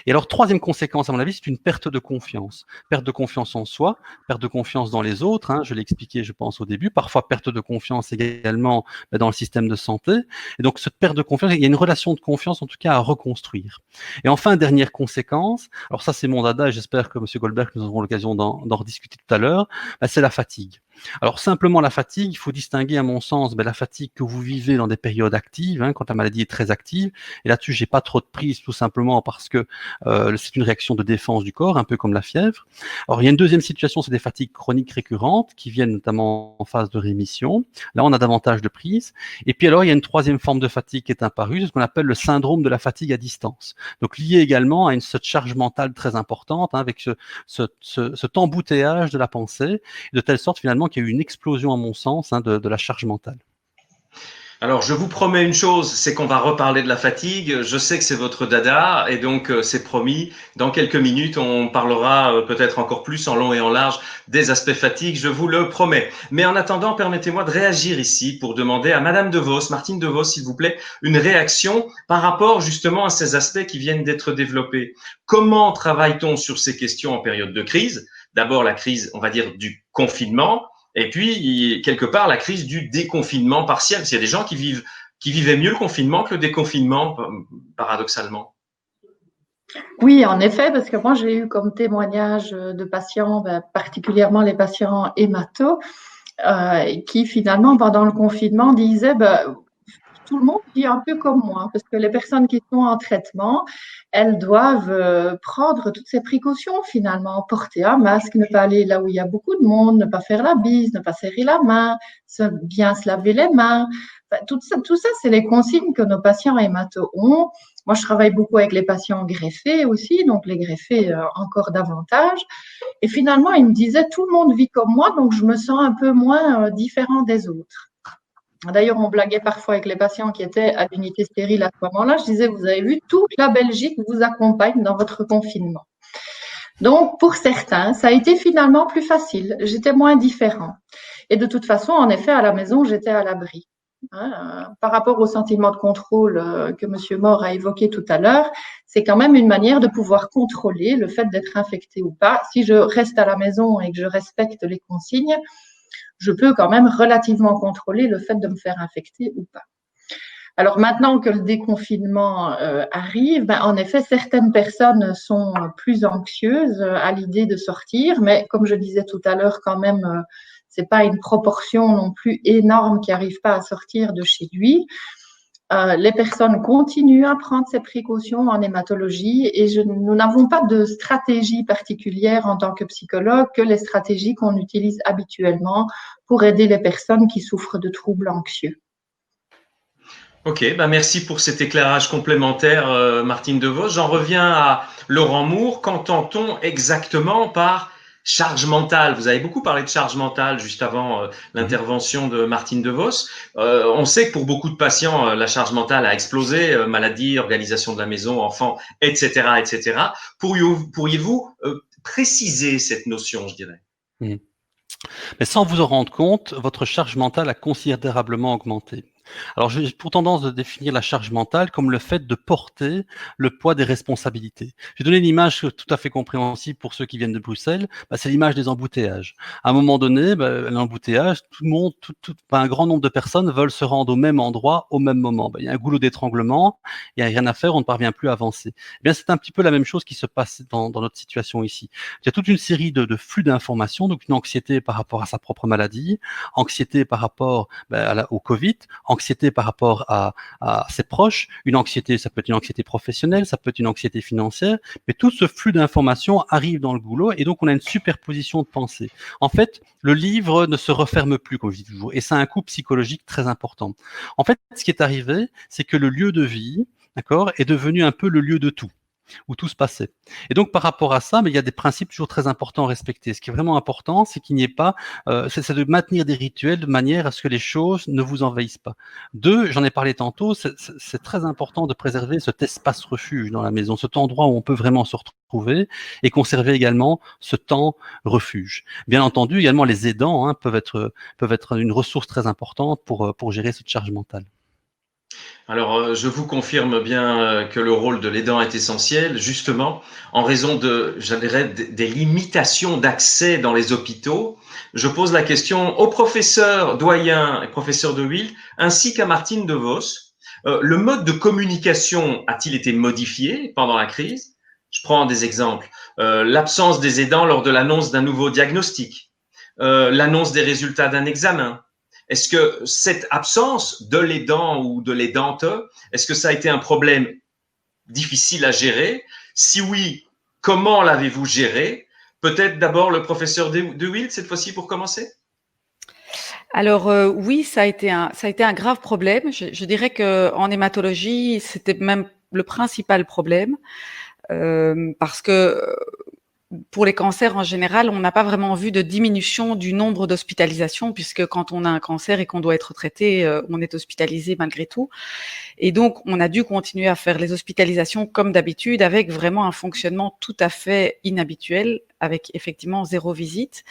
Et alors, troisième conséquence, à mon avis, c'est une perte de confiance. Perte de confiance en soi, perte de confiance dans les autres, hein, je l'ai expliqué, je pense, au début. Parfois, perte de confiance également dans le système de santé. Et donc, cette perte de confiance, il y a une relation de confiance, en tout cas, à reconstruire. Et enfin, dernière conséquence, alors ça, c'est mon dada, et j'espère que M. Goldberg, nous aurons l'occasion d'en rediscuter tout à l'heure, c'est la fatigue. Alors simplement la fatigue, il faut distinguer à mon sens la fatigue que vous vivez dans des périodes actives, hein, quand la maladie est très active, et là-dessus j'ai pas trop de prise tout simplement parce que c'est une réaction de défense du corps, un peu comme la fièvre. Alors il y a une deuxième situation, c'est des fatigues chroniques récurrentes qui viennent notamment en phase de rémission, là on a davantage de prise, et puis alors il y a une troisième forme de fatigue qui est apparue, c'est ce qu'on appelle le syndrome de la fatigue à distance, donc lié également à cette charge mentale très importante, hein, avec cet embouteillage de la pensée, de telle sorte finalement qu'il y a eu une explosion, à mon sens, hein, de la charge mentale. Alors, je vous promets une chose, c'est qu'on va reparler de la fatigue. Je sais que c'est votre dada, et donc c'est promis. Dans quelques minutes, on parlera peut-être encore plus en long et en large des aspects fatigue, je vous le promets. Mais en attendant, permettez-moi de réagir ici pour demander à Madame De Vos, Martine De Vos, s'il vous plaît, une réaction par rapport justement à ces aspects qui viennent d'être développés. Comment travaille-t-on sur ces questions en période de crise? D'abord, la crise, on va dire, du confinement. Et puis, quelque part, la crise du déconfinement partiel. Parce qu'il y a des gens qui vivaient mieux le confinement que le déconfinement, paradoxalement. Oui, en effet, parce que moi, j'ai eu comme témoignage de patients, particulièrement les patients hémato, qui finalement, pendant le confinement, disaient tout le monde vit un peu comme moi, parce que les personnes qui sont en traitement, elles doivent prendre toutes ces précautions finalement, porter un masque, ne pas aller là où il y a beaucoup de monde, ne pas faire la bise, ne pas serrer la main, bien se laver les mains. Enfin, tout ça, c'est les consignes que nos patients hémato ont. Moi, je travaille beaucoup avec les patients greffés aussi, donc les greffés encore davantage. Et finalement, ils me disaient, tout le monde vit comme moi, donc je me sens un peu moins différent des autres. D'ailleurs, on blaguait parfois avec les patients qui étaient à l'unité stérile à ce moment-là. Je disais, vous avez vu, toute la Belgique vous accompagne dans votre confinement. Donc, pour certains, ça a été finalement plus facile. J'étais moins différent. Et de toute façon, en effet, à la maison, j'étais à l'abri. Par rapport au sentiment de contrôle que M. Mort a évoqué tout à l'heure, c'est quand même une manière de pouvoir contrôler le fait d'être infecté ou pas. Si je reste à la maison et que je respecte les consignes, je peux quand même relativement contrôler le fait de me faire infecter ou pas. Alors maintenant que le déconfinement arrive, en effet, certaines personnes sont plus anxieuses à l'idée de sortir, mais comme je disais tout à l'heure, quand même, c'est pas une proportion non plus énorme qui n'arrive pas à sortir de chez lui. Les personnes continuent à prendre ces précautions en hématologie et nous n'avons pas de stratégie particulière en tant que psychologue que les stratégies qu'on utilise habituellement pour aider les personnes qui souffrent de troubles anxieux. Ok, merci pour cet éclairage complémentaire, Martine De Vos. J'en reviens à Laurent Moore. Qu'entend-on exactement par charge mentale? Vous avez beaucoup parlé de charge mentale juste avant l'intervention de Martine De Vos. On sait que pour beaucoup de patients, la charge mentale a explosé, maladie, organisation de la maison, enfants, etc., etc. Pourriez-vous préciser cette notion, je dirais? Mais sans vous en rendre compte, votre charge mentale a considérablement augmenté. Alors, j'ai pour tendance de définir la charge mentale comme le fait de porter le poids des responsabilités. J'ai donné une image tout à fait compréhensible pour ceux qui viennent de Bruxelles. C'est l'image des embouteillages. À un moment donné, l'embouteillage, tout le monde, un grand nombre de personnes veulent se rendre au même endroit au même moment. Il y a un goulot d'étranglement, il n'y a rien à faire, on ne parvient plus à avancer. Eh bien, c'est un petit peu la même chose qui se passe dans notre situation ici. Il y a toute une série de flux d'informations, donc une anxiété par rapport à sa propre maladie, anxiété par rapport au Covid, anxiété par rapport à ses proches, une anxiété, ça peut être une anxiété professionnelle, ça peut être une anxiété financière, mais tout ce flux d'informations arrive dans le goulot et donc on a une superposition de pensées. En fait, le livre ne se referme plus, comme je dis toujours, et ça a un coût psychologique très important. En fait, ce qui est arrivé, c'est que le lieu de vie, d'accord, est devenu un peu le lieu de tout, où tout se passait. Et donc, par rapport à ça, mais il y a des principes toujours très importants à respecter. Ce qui est vraiment important, c'est qu'il n'y ait pas, c'est de maintenir des rituels de manière à ce que les choses ne vous envahissent pas. Deux, j'en ai parlé tantôt, c'est très important de préserver cet espace refuge dans la maison, cet endroit où on peut vraiment se retrouver et conserver également ce temps refuge. Bien entendu, également, les aidants peuvent être une ressource très importante pour gérer cette charge mentale. Alors, je vous confirme bien que le rôle de l'aidant est essentiel, justement, en raison des limitations d'accès dans les hôpitaux. Je pose la question au professeur Doyen et professeur De Wilt, ainsi qu'à Martine De Vos. Le mode de communication a-t-il été modifié pendant la crise? Je prends des exemples. L'absence des aidants lors de l'annonce d'un nouveau diagnostic, l'annonce des résultats d'un examen. Est-ce que cette absence de l'aidant ou de l'aidante, est-ce que ça a été un problème difficile à gérer? Si oui, comment l'avez-vous géré? Peut-être d'abord le professeur De Wilt, cette fois-ci, pour commencer? Alors oui, ça a été un grave problème. Je dirais qu'en hématologie, c'était même le principal problème parce que pour les cancers en général, on n'a pas vraiment vu de diminution du nombre d'hospitalisations puisque quand on a un cancer et qu'on doit être traité, on est hospitalisé malgré tout. Et donc, on a dû continuer à faire les hospitalisations comme d'habitude avec vraiment un fonctionnement tout à fait inhabituel avec effectivement 0 visite.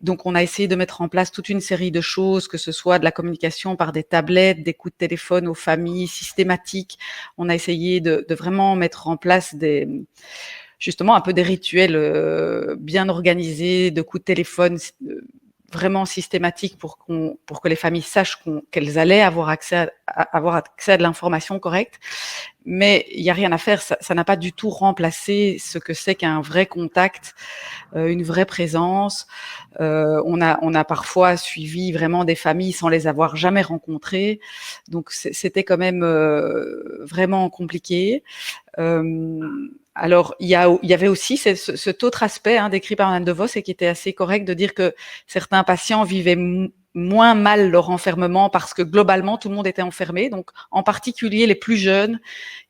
Donc, on a essayé de mettre en place toute une série de choses, que ce soit de la communication par des tablettes, des coups de téléphone aux familles systématiques. On a essayé de vraiment mettre en place justement un peu des rituels bien organisés, de coups de téléphone vraiment systématiques pour que les familles sachent qu'elles allaient avoir accès à de l'information correcte. Mais il n'y a rien à faire, ça n'a pas du tout remplacé ce que c'est qu'un vrai contact, une vraie présence. On a parfois suivi vraiment des familles sans les avoir jamais rencontrées, donc c'était quand même vraiment compliqué. Alors, il y avait aussi cet autre aspect décrit par Mme De Vos et qui était assez correct de dire que certains patients vivaient moins mal leur enfermement parce que globalement, tout le monde était enfermé. Donc, en particulier les plus jeunes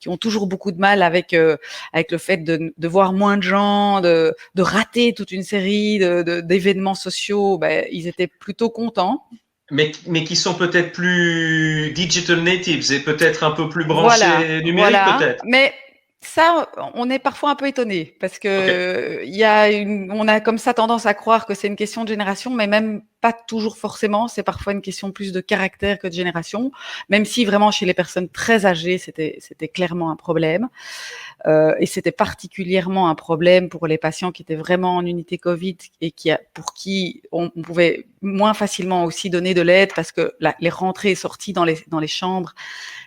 qui ont toujours beaucoup de mal avec le fait de voir moins de gens, de rater toute une série d'événements sociaux. Ils étaient plutôt contents. Mais qui sont peut-être plus digital natives et peut-être un peu plus branchés numériques, peut-être. Mais ça, on est parfois un peu étonné parce que on a comme ça tendance à croire que c'est une question de génération, mais même pas toujours forcément. C'est parfois une question plus de caractère que de génération, même si vraiment chez les personnes très âgées, c'était clairement un problème. Et c'était particulièrement un problème pour les patients qui étaient vraiment en unité Covid et pour qui on pouvait moins facilement aussi donner de l'aide parce que les rentrées et sorties dans les chambres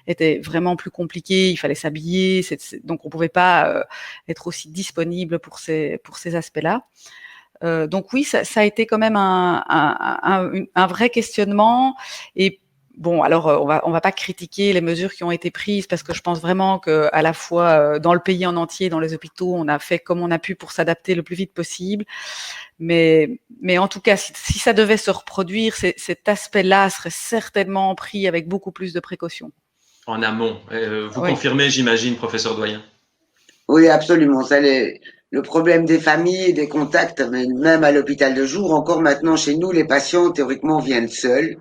étaient vraiment plus compliquées. Il fallait s'habiller, donc on pouvait pas être aussi disponible pour ces aspects-là. Donc oui, ça a été quand même un vrai questionnement. Et bon, alors on va pas critiquer les mesures qui ont été prises parce que je pense vraiment que à la fois dans le pays en entier, dans les hôpitaux, on a fait comme on a pu pour s'adapter le plus vite possible. Mais en tout cas, si ça devait se reproduire, cet aspect-là serait certainement pris avec beaucoup plus de précautions. En amont. Vous confirmez, j'imagine, professeur Doyen? Oui, absolument. Ça, le problème des familles et des contacts, même à l'hôpital de jour, encore maintenant chez nous, les patients théoriquement viennent seuls.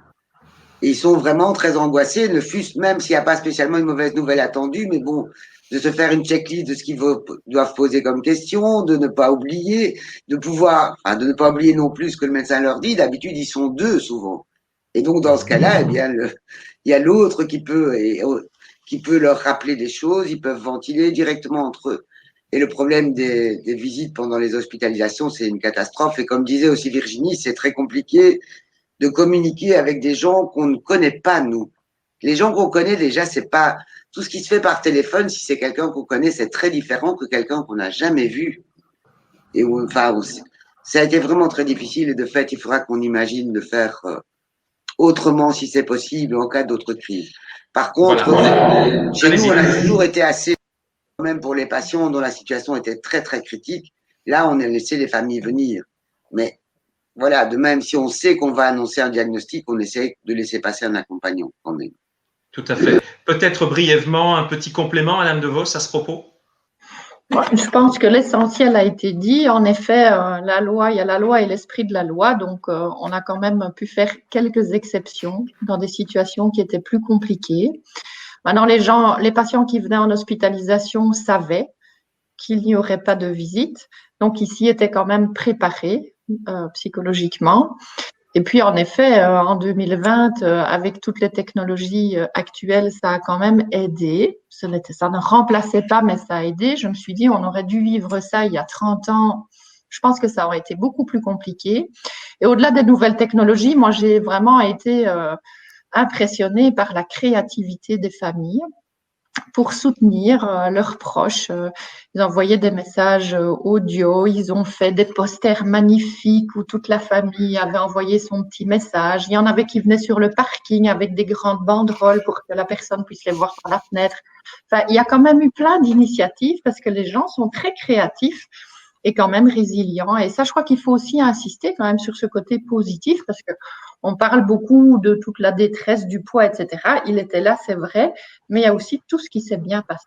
Et ils sont vraiment très angoissés, ne fût-ce même s'il n'y a pas spécialement une mauvaise nouvelle attendue, mais bon, de se faire une checklist de ce qu'ils doivent poser comme question, de ne pas oublier, de ne pas oublier non plus ce que le médecin leur dit. D'habitude, ils sont deux souvent. Et donc, dans ce cas-là, eh bien, il y a l'autre qui peut leur rappeler des choses, ils peuvent ventiler directement entre eux. Et le problème des visites pendant les hospitalisations, c'est une catastrophe. Et comme disait aussi Virginie, c'est très compliqué de communiquer avec des gens qu'on ne connaît pas, nous. Les gens qu'on connaît déjà, c'est pas tout ce qui se fait par téléphone. Si c'est quelqu'un qu'on connaît, c'est très différent que quelqu'un qu'on n'a jamais vu. Et enfin, ça a été vraiment très difficile. Et de fait, il faudra qu'on imagine de faire autrement si c'est possible en cas d'autres crises. Par contre, voilà. chez nous, on a toujours été assez, même pour les patients dont la situation était très très critique. Là, on a laissé les familles venir. Mais voilà, de même, si on sait qu'on va annoncer un diagnostic, on essaie de laisser passer un accompagnant quand même. Tout à fait. Peut-être brièvement un petit complément, Madame De Vos, à ce propos. Je pense que l'essentiel a été dit. En effet, la loi, il y a la loi et l'esprit de la loi. Donc, on a quand même pu faire quelques exceptions dans des situations qui étaient plus compliquées. Maintenant, les patients qui venaient en hospitalisation savaient qu'il n'y aurait pas de visite. Donc, ici, étaient quand même préparés psychologiquement. Et puis, en effet, en 2020, avec toutes les technologies actuelles, ça a quand même aidé. Ça ne remplaçait pas, mais ça a aidé. Je me suis dit, on aurait dû vivre ça il y a 30 ans. Je pense que ça aurait été beaucoup plus compliqué. Et au-delà des nouvelles technologies, moi, j'ai vraiment été impressionnée par la créativité des familles pour soutenir leurs proches. Ils envoyaient des messages audio, ils ont fait des posters magnifiques où toute la famille avait envoyé son petit message. Il y en avait qui venaient sur le parking avec des grandes banderoles pour que la personne puisse les voir par la fenêtre. Enfin, il y a quand même eu plein d'initiatives parce que les gens sont très créatifs et quand même résilients. Et ça, je crois qu'il faut aussi insister quand même sur ce côté positif parce que on parle beaucoup de toute la détresse du poids, etc. Il était là, c'est vrai, mais il y a aussi tout ce qui s'est bien passé.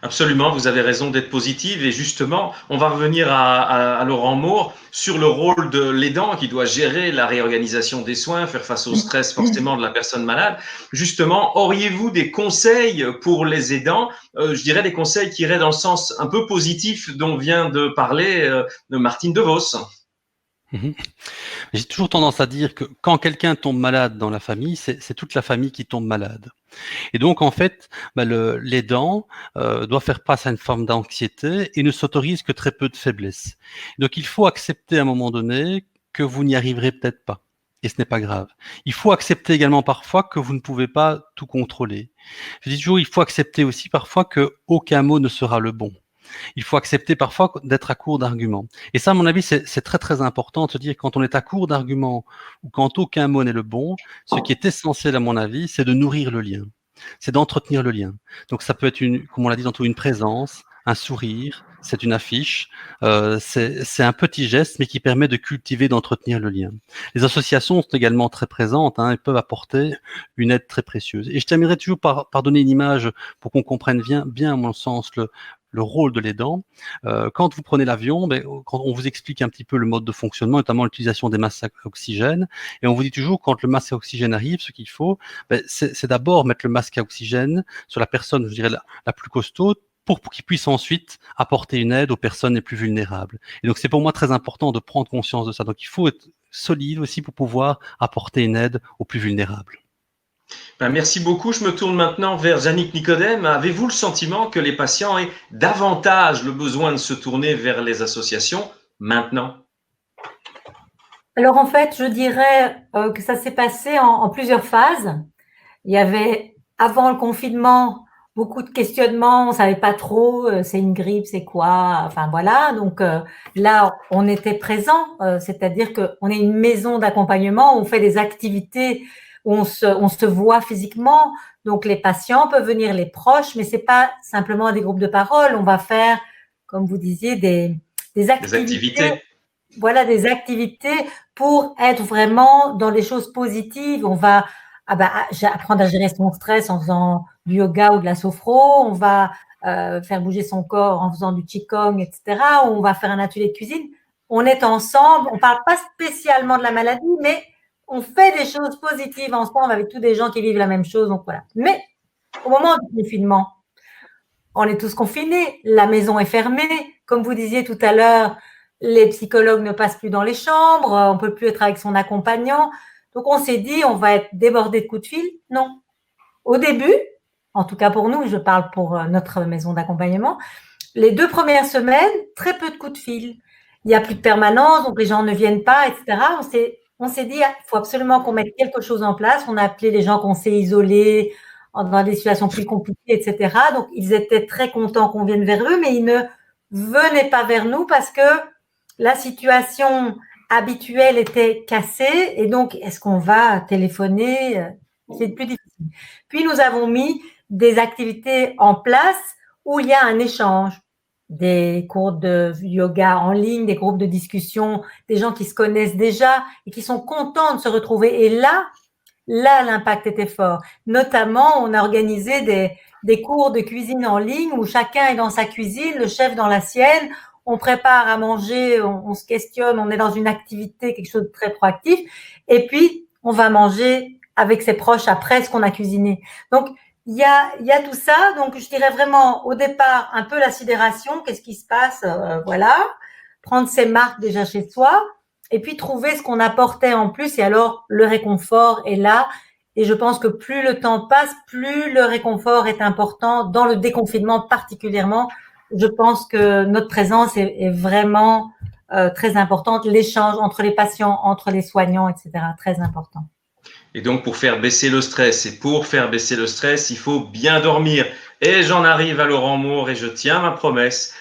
Absolument, vous avez raison d'être positive et justement, on va revenir à Laurent Maure sur le rôle de l'aidant qui doit gérer la réorganisation des soins, faire face au stress forcément de la personne malade. Justement, auriez-vous des conseils pour les aidants, je dirais des conseils qui iraient dans le sens un peu positif dont vient de parler de Martine De Vos? J'ai toujours tendance à dire que quand quelqu'un tombe malade dans la famille, c'est toute la famille qui tombe malade. Et donc, en fait, l'aidant doit faire face à une forme d'anxiété et ne s'autorise que très peu de faiblesse. Donc, il faut accepter à un moment donné que vous n'y arriverez peut-être pas. Et ce n'est pas grave. Il faut accepter également parfois que vous ne pouvez pas tout contrôler. Je dis toujours, il faut accepter aussi parfois que aucun mot ne sera le bon. Il faut accepter parfois d'être à court d'arguments. Et ça, à mon avis, c'est très très important de se dire quand on est à court d'arguments ou quand aucun mot n'est le bon, ce qui est essentiel à mon avis, c'est de nourrir le lien. C'est d'entretenir le lien. Donc ça peut être comme on l'a dit tantôt, une présence, un sourire, c'est une affiche, c'est un petit geste, mais qui permet de cultiver, d'entretenir le lien. Les associations sont également très présentes, elles peuvent apporter une aide très précieuse. Et je terminerai toujours par donner une image pour qu'on comprenne bien, à mon sens, le rôle de l'aidant. Quand vous prenez l'avion, quand on vous explique un petit peu le mode de fonctionnement, notamment l'utilisation des masques à oxygène, et on vous dit toujours quand le masque à oxygène arrive, ce qu'il faut, c'est d'abord mettre le masque à oxygène sur la personne, je dirais, la plus costaud, pour qu'il puisse ensuite apporter une aide aux personnes les plus vulnérables. Et donc c'est pour moi très important de prendre conscience de ça. Donc il faut être solide aussi pour pouvoir apporter une aide aux plus vulnérables. Merci beaucoup. Je me tourne maintenant vers Yannick Nicodème. Avez-vous le sentiment que les patients aient davantage le besoin de se tourner vers les associations maintenant? Alors en fait, je dirais que ça s'est passé en plusieurs phases. Il y avait, avant le confinement, beaucoup de questionnements, on ne savait pas trop, c'est une grippe, c'est quoi, enfin voilà. Donc là, on était présent, c'est-à-dire qu'on est une maison d'accompagnement, on fait des activités où on se voit physiquement. Donc les patients peuvent venir, les proches, mais c'est pas simplement des groupes de parole. On va faire, comme vous disiez, des activités. Voilà, des activités pour être vraiment dans les choses positives. On va apprendre à gérer son stress en faisant du yoga ou de la sophro. On va faire bouger son corps en faisant du qigong, etc. On va faire un atelier de cuisine. On est ensemble. On parle pas spécialement de la maladie, mais on fait des choses positives ensemble avec tous des gens qui vivent la même chose. Donc voilà. Mais au moment du confinement, on est tous confinés. La maison est fermée. Comme vous disiez tout à l'heure, les psychologues ne passent plus dans les chambres. On peut plus être avec son accompagnant. Donc, on s'est dit, on va être débordé de coups de fil. Non. Au début, en tout cas pour nous, je parle pour notre maison d'accompagnement, les 2 premières semaines, très peu de coups de fil. Il n'y a plus de permanence, donc les gens ne viennent pas, etc. On s'est dit, il faut absolument qu'on mette quelque chose en place. On a appelé les gens qu'on s'est isolés dans des situations plus compliquées, etc. Donc, ils étaient très contents qu'on vienne vers eux, mais ils ne venaient pas vers nous parce que la situation habituelle était cassée. Et donc, est-ce qu'on va téléphoner? C'est plus difficile. Puis, nous avons mis des activités en place où il y a un échange, des cours de yoga en ligne, des groupes de discussion, des gens qui se connaissent déjà et qui sont contents de se retrouver. Et là, l'impact était fort. Notamment, on a organisé des cours de cuisine en ligne où chacun est dans sa cuisine, le chef dans la sienne. On prépare à manger, on se questionne, on est dans une activité, quelque chose de très proactif. Et puis, on va manger avec ses proches après ce qu'on a cuisiné. Donc, il y a tout ça. Donc, je dirais vraiment, au départ, un peu la sidération. Qu'est-ce qui se passe? Voilà. Prendre ses marques déjà chez soi. Et puis, trouver ce qu'on apportait en plus. Et alors, le réconfort est là. Et je pense que plus le temps passe, plus le réconfort est important dans le déconfinement particulièrement. Je pense que notre présence est vraiment très importante. L'échange entre les patients, entre les soignants, etc. Très important. Et donc, pour faire baisser le stress, il faut bien dormir. Et j'en arrive à Laurent Moore et je tiens ma promesse.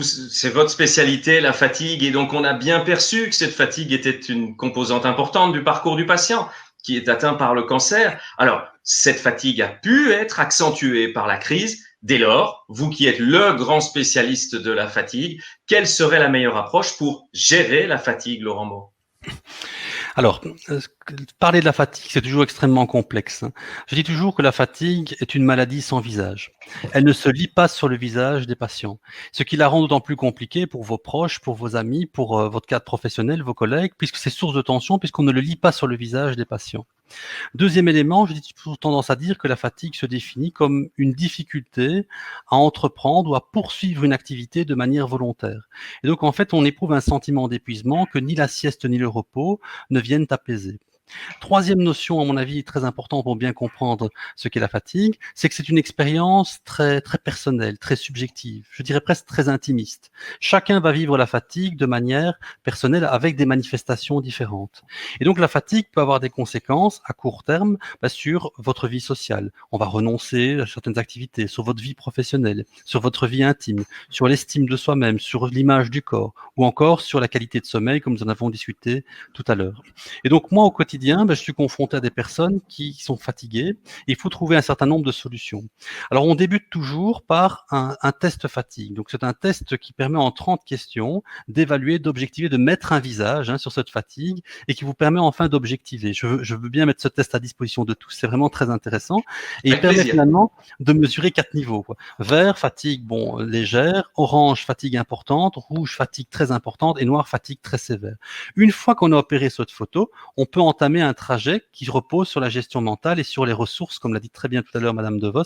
C'est votre spécialité, la fatigue. Et donc, on a bien perçu que cette fatigue était une composante importante du parcours du patient qui est atteint par le cancer. Alors, cette fatigue a pu être accentuée par la crise. Dès lors, vous qui êtes le grand spécialiste de la fatigue, quelle serait la meilleure approche pour gérer la fatigue, Laurent Moore? Alors, parler de la fatigue, c'est toujours extrêmement complexe. Je dis toujours que la fatigue est une maladie sans visage. Elle ne se lit pas sur le visage des patients, ce qui la rend d'autant plus compliquée pour vos proches, pour vos amis, pour votre cadre professionnel, vos collègues, puisque c'est source de tension, puisqu'on ne le lit pas sur le visage des patients. Deuxième élément, j'ai toujours tendance à dire que la fatigue se définit comme une difficulté à entreprendre ou à poursuivre une activité de manière volontaire. Et donc, en fait, on éprouve un sentiment d'épuisement que ni la sieste ni le repos ne viennent apaiser. Troisième notion, à mon avis, très importante pour bien comprendre ce qu'est la fatigue, c'est que c'est une expérience très, très personnelle, très subjective, je dirais presque très intimiste. Chacun va vivre la fatigue de manière personnelle avec des manifestations différentes. Et donc, la fatigue peut avoir des conséquences à court terme sur votre vie sociale. On va renoncer à certaines activités, sur votre vie professionnelle, sur votre vie intime, sur l'estime de soi-même, sur l'image du corps, ou encore sur la qualité de sommeil, comme nous en avons discuté tout à l'heure. Et donc, moi, au quotidien, je suis confronté à des personnes qui sont fatiguées. Il faut trouver un certain nombre de solutions. Alors, on débute toujours par un test fatigue. Donc, c'est un test qui permet en 30 questions d'évaluer, d'objectiver, de mettre un visage sur cette fatigue et qui vous permet enfin d'objectiver. Je veux bien mettre ce test à disposition de tous. C'est vraiment très intéressant. Et il permet finalement de mesurer 4 niveaux. Vert, fatigue légère. Orange, fatigue importante. Rouge, fatigue très importante. Et noir, fatigue très sévère. Une fois qu'on a opéré cette photo, on peut entamer un trajet qui repose sur la gestion mentale et sur les ressources, comme l'a dit très bien tout à l'heure Madame De Vos,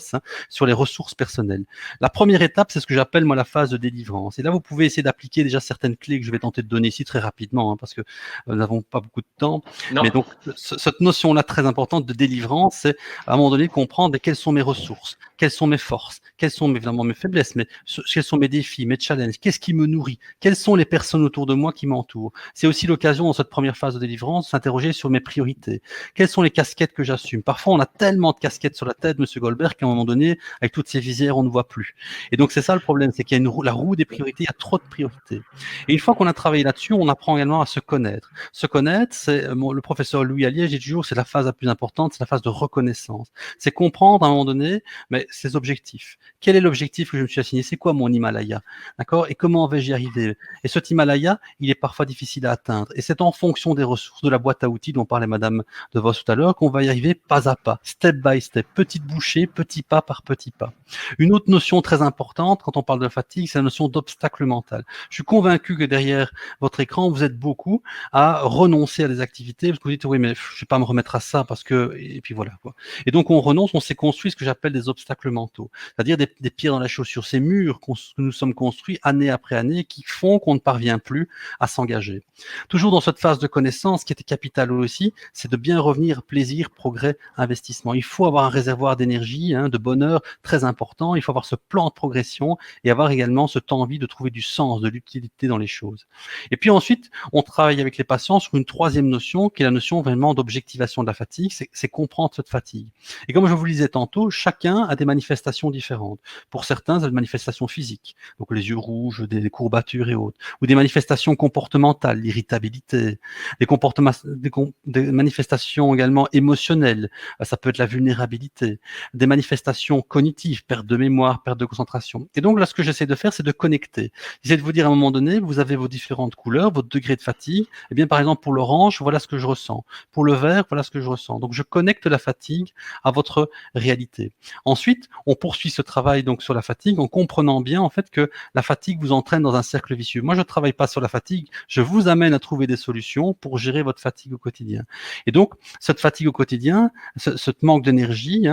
sur les ressources personnelles. La première étape, c'est ce que j'appelle moi la phase de délivrance. Et là, vous pouvez essayer d'appliquer déjà certaines clés que je vais tenter de donner ici très rapidement, parce que nous n'avons pas beaucoup de temps. Non. Mais donc, cette notion-là très importante de délivrance, c'est à un moment donné comprendre quelles sont mes ressources, quelles sont mes forces, quelles sont évidemment mes faiblesses, mais quels sont mes défis, mes challenges, qu'est-ce qui me nourrit, quelles sont les personnes autour de moi qui m'entourent. C'est aussi l'occasion dans cette première phase de délivrance de s'interroger sur mes priorités. Quelles sont les casquettes que j'assume? Parfois, on a tellement de casquettes sur la tête, Monsieur Goldberg, qu'à un moment donné, avec toutes ces visières, on ne voit plus. Et donc, c'est ça le problème, c'est qu'il y a la roue des priorités, il y a trop de priorités. Et une fois qu'on a travaillé là-dessus, on apprend également à se connaître. Se connaître, c'est, le professeur Louis Allier, j'ai toujours, c'est la phase la plus importante, c'est la phase de reconnaissance. C'est comprendre à un moment donné, mais ses objectifs. Quel est l'objectif que je me suis assigné? C'est quoi mon Himalaya? D'accord? Et comment vais-je y arriver? Et cet Himalaya, il est parfois difficile à atteindre. Et c'est en fonction des ressources de la boîte à outils dont parlait Madame De Vos tout à l'heure qu'on va y arriver pas à pas, step by step, petite bouchée, petit pas par petit pas. Une autre notion très importante quand on parle de fatigue, c'est la notion d'obstacle mental. Je suis convaincu que derrière votre écran, vous êtes beaucoup à renoncer à des activités parce que vous dites oui mais je vais pas me remettre à ça parce que et puis voilà quoi. Et donc on renonce, on s'est construit ce que j'appelle des obstacles obstacles mentaux, c'est-à-dire des pierres dans la chaussure, ces murs que nous sommes construits année après année qui font qu'on ne parvient plus à s'engager. Toujours dans cette phase de connaissance, qui était capitale aussi, c'est de bien revenir plaisir, progrès, investissement. Il faut avoir un réservoir d'énergie, de bonheur très important. Il faut avoir ce plan de progression et avoir également cette envie de trouver du sens, de l'utilité dans les choses. Et puis ensuite, on travaille avec les patients sur une troisième notion, qui est la notion vraiment d'objectivation de la fatigue, c'est comprendre cette fatigue. Et comme je vous le disais tantôt, chacun a des manifestations différentes. Pour certains, c'est des manifestations physiques, donc les yeux rouges, des courbatures et autres, ou des manifestations comportementales, l'irritabilité, des manifestations également émotionnelles, ça peut être la vulnérabilité, des manifestations cognitives, perte de mémoire, perte de concentration. Et donc là, ce que j'essaie de faire, c'est de connecter. J'essaie de vous dire à un moment donné, vous avez vos différentes couleurs, votre degré de fatigue. Eh bien, par exemple, pour l'orange, voilà ce que je ressens. Pour le vert, voilà ce que je ressens. Donc, je connecte la fatigue à votre réalité. Ensuite, on poursuit ce travail donc sur la fatigue en comprenant bien en fait que la fatigue vous entraîne dans un cercle vicieux. Moi, je ne travaille pas sur la fatigue, je vous amène à trouver des solutions pour gérer votre fatigue au quotidien. Et donc, cette fatigue au quotidien, ce manque d'énergie,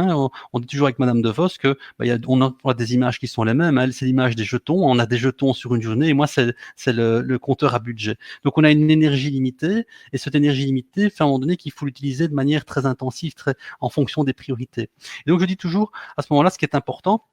on dit toujours avec Madame De Vos que on a des images qui sont les mêmes. Elle, c'est l'image des jetons. On a des jetons sur une journée et moi, c'est le compteur à budget. Donc, on a une énergie limitée et cette énergie limitée fait à un moment donné qu'il faut l'utiliser de manière très intensive, en fonction des priorités. Et donc, je dis toujours, à ce moment-là, ce qui est important,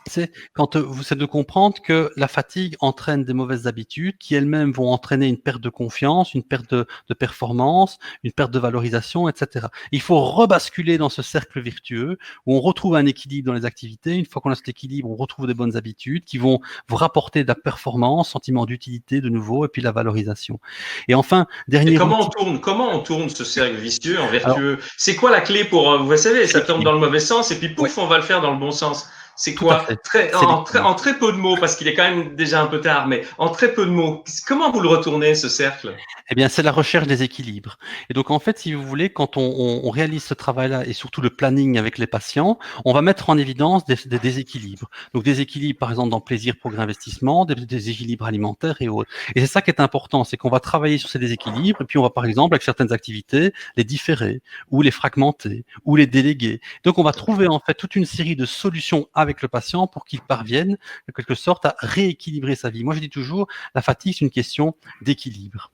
c'est de comprendre que la fatigue entraîne des mauvaises habitudes qui elles-mêmes vont entraîner une perte de confiance, une perte de performance, une perte de valorisation, etc. Il faut rebasculer dans ce cercle vertueux où on retrouve un équilibre dans les activités. Une fois qu'on a cet équilibre, on retrouve des bonnes habitudes qui vont vous rapporter de la performance, sentiment d'utilité de nouveau, et puis la valorisation. Et enfin, dernier outil. Comment on tourne ce cercle vicieux en vertueux? C'est quoi la clé pour, vous savez, ça tourne dans le mauvais sens et puis pouf, on va le faire dans le bon sens. C'est quoi? En très peu de mots, parce qu'il est quand même déjà un peu tard, mais en très peu de mots, comment vous le retournez, ce cercle? Eh bien, c'est la recherche des équilibres. Et donc, en fait, si vous voulez, quand on réalise ce travail-là et surtout le planning avec les patients, on va mettre en évidence des déséquilibres. Donc, des équilibres, par exemple, dans plaisir, progrès, investissement, des déséquilibres alimentaires et autres. Et c'est ça qui est important, c'est qu'on va travailler sur ces déséquilibres et puis on va, par exemple, avec certaines activités, les différer ou les fragmenter ou les déléguer. Donc, on va trouver, en fait, toute une série de solutions avec le patient pour qu'il parvienne, en quelque sorte, à rééquilibrer sa vie. Moi, je dis toujours, la fatigue, c'est une question d'équilibre.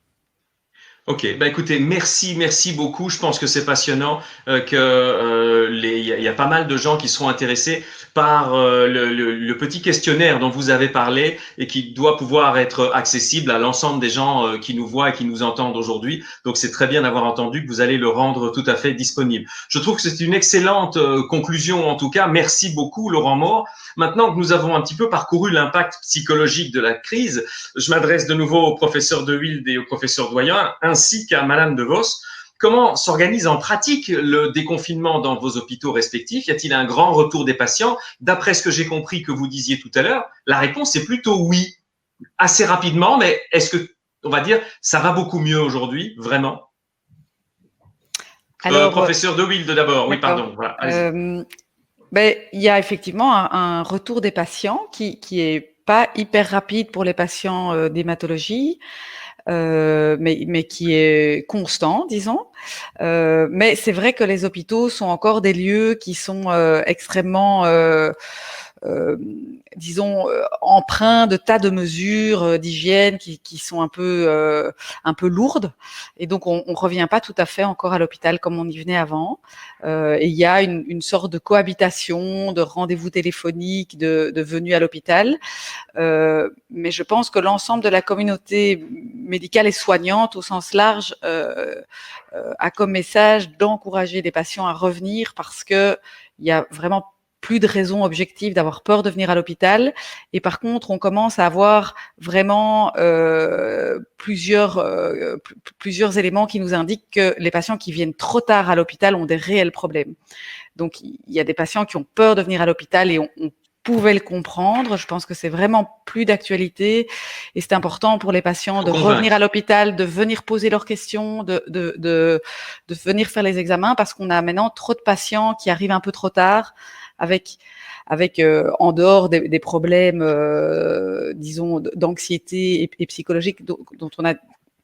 Ok, écoutez, merci beaucoup. Je pense que c'est passionnant, il y a pas mal de gens qui seront intéressés par le petit questionnaire dont vous avez parlé et qui doit pouvoir être accessible à l'ensemble des gens qui nous voient et qui nous entendent aujourd'hui. Donc c'est très bien d'avoir entendu que vous allez le rendre tout à fait disponible. Je trouve que c'est une excellente conclusion en tout cas. Merci beaucoup Laurent Maure. Maintenant que nous avons un petit peu parcouru l'impact psychologique de la crise, je m'adresse de nouveau au professeur De Wilde et au professeur Doyen, ainsi qu'à Madame De Vos. Comment s'organise en pratique le déconfinement dans vos hôpitaux respectifs? Y a-t-il un grand retour des patients? D'après ce que j'ai compris que vous disiez tout à l'heure, la réponse est plutôt oui, assez rapidement, mais est-ce que, on va dire, ça va beaucoup mieux aujourd'hui, vraiment? Alors, professeur De Wilde d'abord, oui, pardon. Voilà, il y a effectivement un retour des patients qui est pas hyper rapide pour les patients d'hématologie, mais qui est constant, disons. Mais c'est vrai que les hôpitaux sont encore des lieux qui sont extrêmement disons empreints de tas de mesures d'hygiène qui sont un peu lourdes, et donc on revient pas tout à fait encore à l'hôpital comme on y venait avant. Et il y a une sorte de cohabitation, de rendez-vous téléphoniques, de venue à l'hôpital. Mais je pense que l'ensemble de la communauté médicale et soignante au sens large a comme message d'encourager les patients à revenir, parce que il y a vraiment plus de raisons objectives d'avoir peur de venir à l'hôpital. Et par contre, on commence à avoir vraiment plusieurs éléments qui nous indiquent que les patients qui viennent trop tard à l'hôpital ont des réels problèmes. Donc, il y a des patients qui ont peur de venir à l'hôpital et on pouvait le comprendre. Je pense que c'est vraiment plus d'actualité et c'est important pour les patients de revenir à l'hôpital, de venir poser leurs questions, de venir faire les examens, parce qu'on a maintenant trop de patients qui arrivent un peu trop tard avec en dehors des problèmes, disons, d'anxiété et psychologique dont on a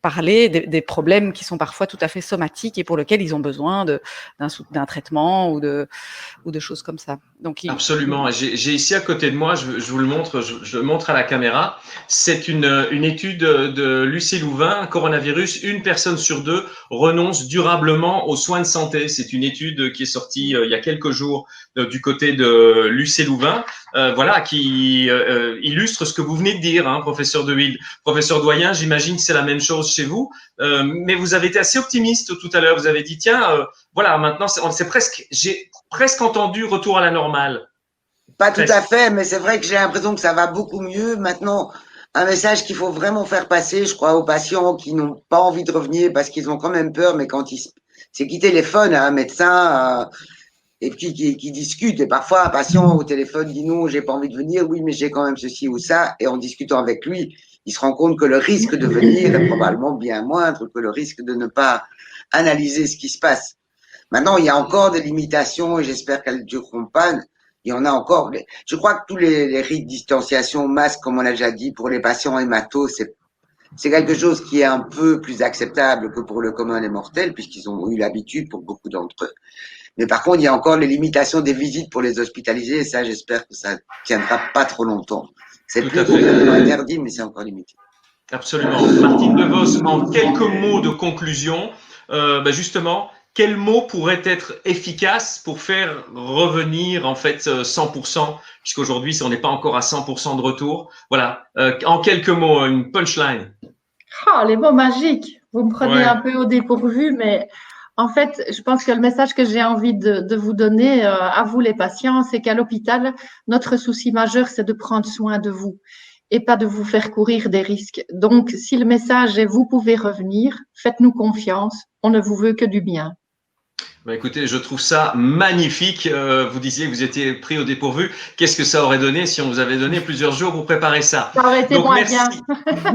parler des problèmes qui sont parfois tout à fait somatiques et pour lesquels ils ont besoin d'un traitement ou de choses comme ça. Donc, absolument. J'ai ici à côté de moi, je vous le montre, je le montre à la caméra. C'est une étude de Lucie Louvain, coronavirus, 1 personne sur 2 renonce durablement aux soins de santé. C'est une étude qui est sortie il y a quelques jours du côté de Lucie Louvain, voilà, qui illustre ce que vous venez de dire, hein, professeur De Wilde. Professeur Doyen, j'imagine que c'est la même chose chez vous, mais vous avez été assez optimiste tout à l'heure. Vous avez dit, tiens, voilà, maintenant, j'ai presque entendu retour à la normale. Pas tout à fait, mais c'est vrai que j'ai l'impression que ça va beaucoup mieux. Maintenant, un message qu'il faut vraiment faire passer, je crois, aux patients qui n'ont pas envie de revenir parce qu'ils ont quand même peur, mais c'est qu'ils téléphonent à un médecin et puis qui discutent. Et parfois, un patient au téléphone dit non, j'ai pas envie de venir, oui, mais j'ai quand même ceci ou ça. Et en discutant avec lui, il se rend compte que le risque de venir est probablement bien moindre que le risque de ne pas analyser ce qui se passe. Maintenant, il y a encore des limitations et j'espère qu'elles ne dureront pas. Il y en a encore. Je crois que tous les rites de distanciation, masque, comme on l'a déjà dit, pour les patients hématos, c'est quelque chose qui est un peu plus acceptable que pour le commun des mortels, puisqu'ils ont eu l'habitude pour beaucoup d'entre eux. Mais par contre, il y a encore les limitations des visites pour les hospitaliser, et ça, j'espère que ça tiendra pas trop longtemps. C'est plus complètement interdit, mais c'est encore limité. Absolument. Martine DeVos, en quelques mots de conclusion, justement, quels mots pourraient être efficaces pour faire revenir en fait 100%, puisqu'aujourd'hui on n'est pas encore à 100% de retour. Voilà, en quelques mots, une punchline. Ah, les mots magiques. Vous me prenez un peu au dépourvu, mais en fait, je pense que le message que j'ai envie de vous donner à vous les patients, c'est qu'à l'hôpital, notre souci majeur, c'est de prendre soin de vous et pas de vous faire courir des risques. Donc, si le message est vous pouvez revenir, faites-nous confiance, on ne vous veut que du bien. Écoutez, je trouve ça magnifique. Vous disiez que vous étiez pris au dépourvu. Qu'est-ce que ça aurait donné si on vous avait donné plusieurs jours pour préparer ça? Ça aurait été moins bien.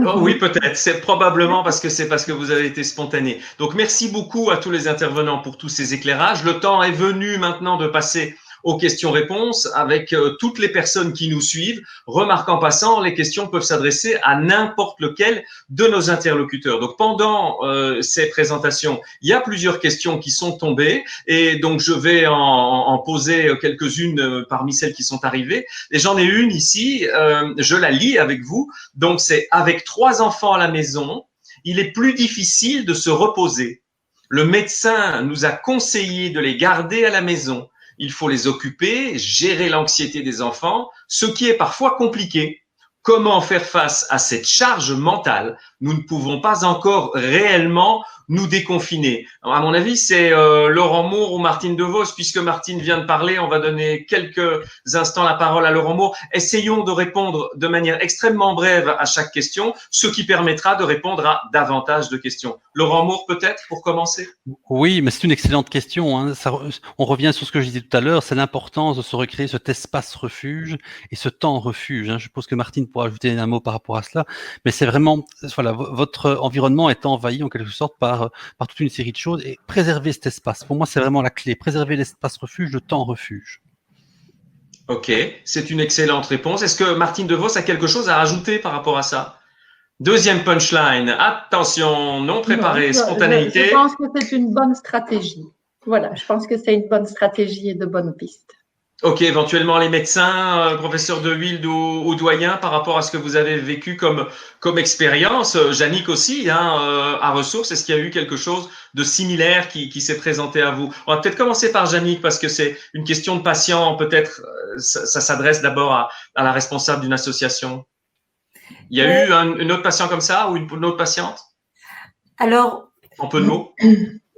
Oh, oui, peut-être. C'est probablement parce que vous avez été spontané. Donc, merci beaucoup à tous les intervenants pour tous ces éclairages. Le temps est venu maintenant de passer aux questions-réponses avec toutes les personnes qui nous suivent. Remarque en passant, les questions peuvent s'adresser à n'importe lequel de nos interlocuteurs. Donc, pendant ces présentations, il y a plusieurs questions qui sont tombées et donc je vais en poser quelques-unes parmi celles qui sont arrivées. Et j'en ai une ici, je la lis avec vous. Donc, c'est avec 3 enfants à la maison, il est plus difficile de se reposer. Le médecin nous a conseillé de les garder à la maison. Il faut les occuper, gérer l'anxiété des enfants, ce qui est parfois compliqué. Comment faire face à cette charge mentale? Nous ne pouvons pas encore réellement nous déconfiner. Alors, à mon avis, c'est Laurent Moore ou Martine DeVos, puisque Martine vient de parler. On va donner quelques instants la parole à Laurent Moore. Essayons de répondre de manière extrêmement brève à chaque question, ce qui permettra de répondre à davantage de questions. Laurent Moore, peut-être, pour commencer? Oui, mais c'est une excellente question, hein. On revient sur ce que je disais tout à l'heure, c'est l'importance de se recréer cet espace refuge et ce temps refuge, hein. Je suppose que Martine pourra ajouter un mot par rapport à cela, mais c'est vraiment, voilà, votre environnement est envahi en quelque sorte par toute une série de choses et préserver cet espace. Pour moi, c'est vraiment la clé. Préserver l'espace refuge, le temps refuge. Ok, c'est une excellente réponse. Est-ce que Martine DeVos a quelque chose à ajouter par rapport à ça? Deuxième punchline. Attention, non préparé, spontanéité. Je pense que c'est une bonne stratégie. Voilà, je pense que c'est une bonne stratégie et de bonnes pistes. Ok, éventuellement les médecins, professeur De Wilde ou doyen, par rapport à ce que vous avez vécu comme expérience, Yannick aussi, hein, à Ressources, est-ce qu'il y a eu quelque chose de similaire qui s'est présenté à vous? On va peut-être commencer par Yannick parce que c'est une question de patient, peut-être ça s'adresse d'abord à la responsable d'une association. Il y a eu une autre patient comme ça ou une autre patiente? Alors, en peu de mots.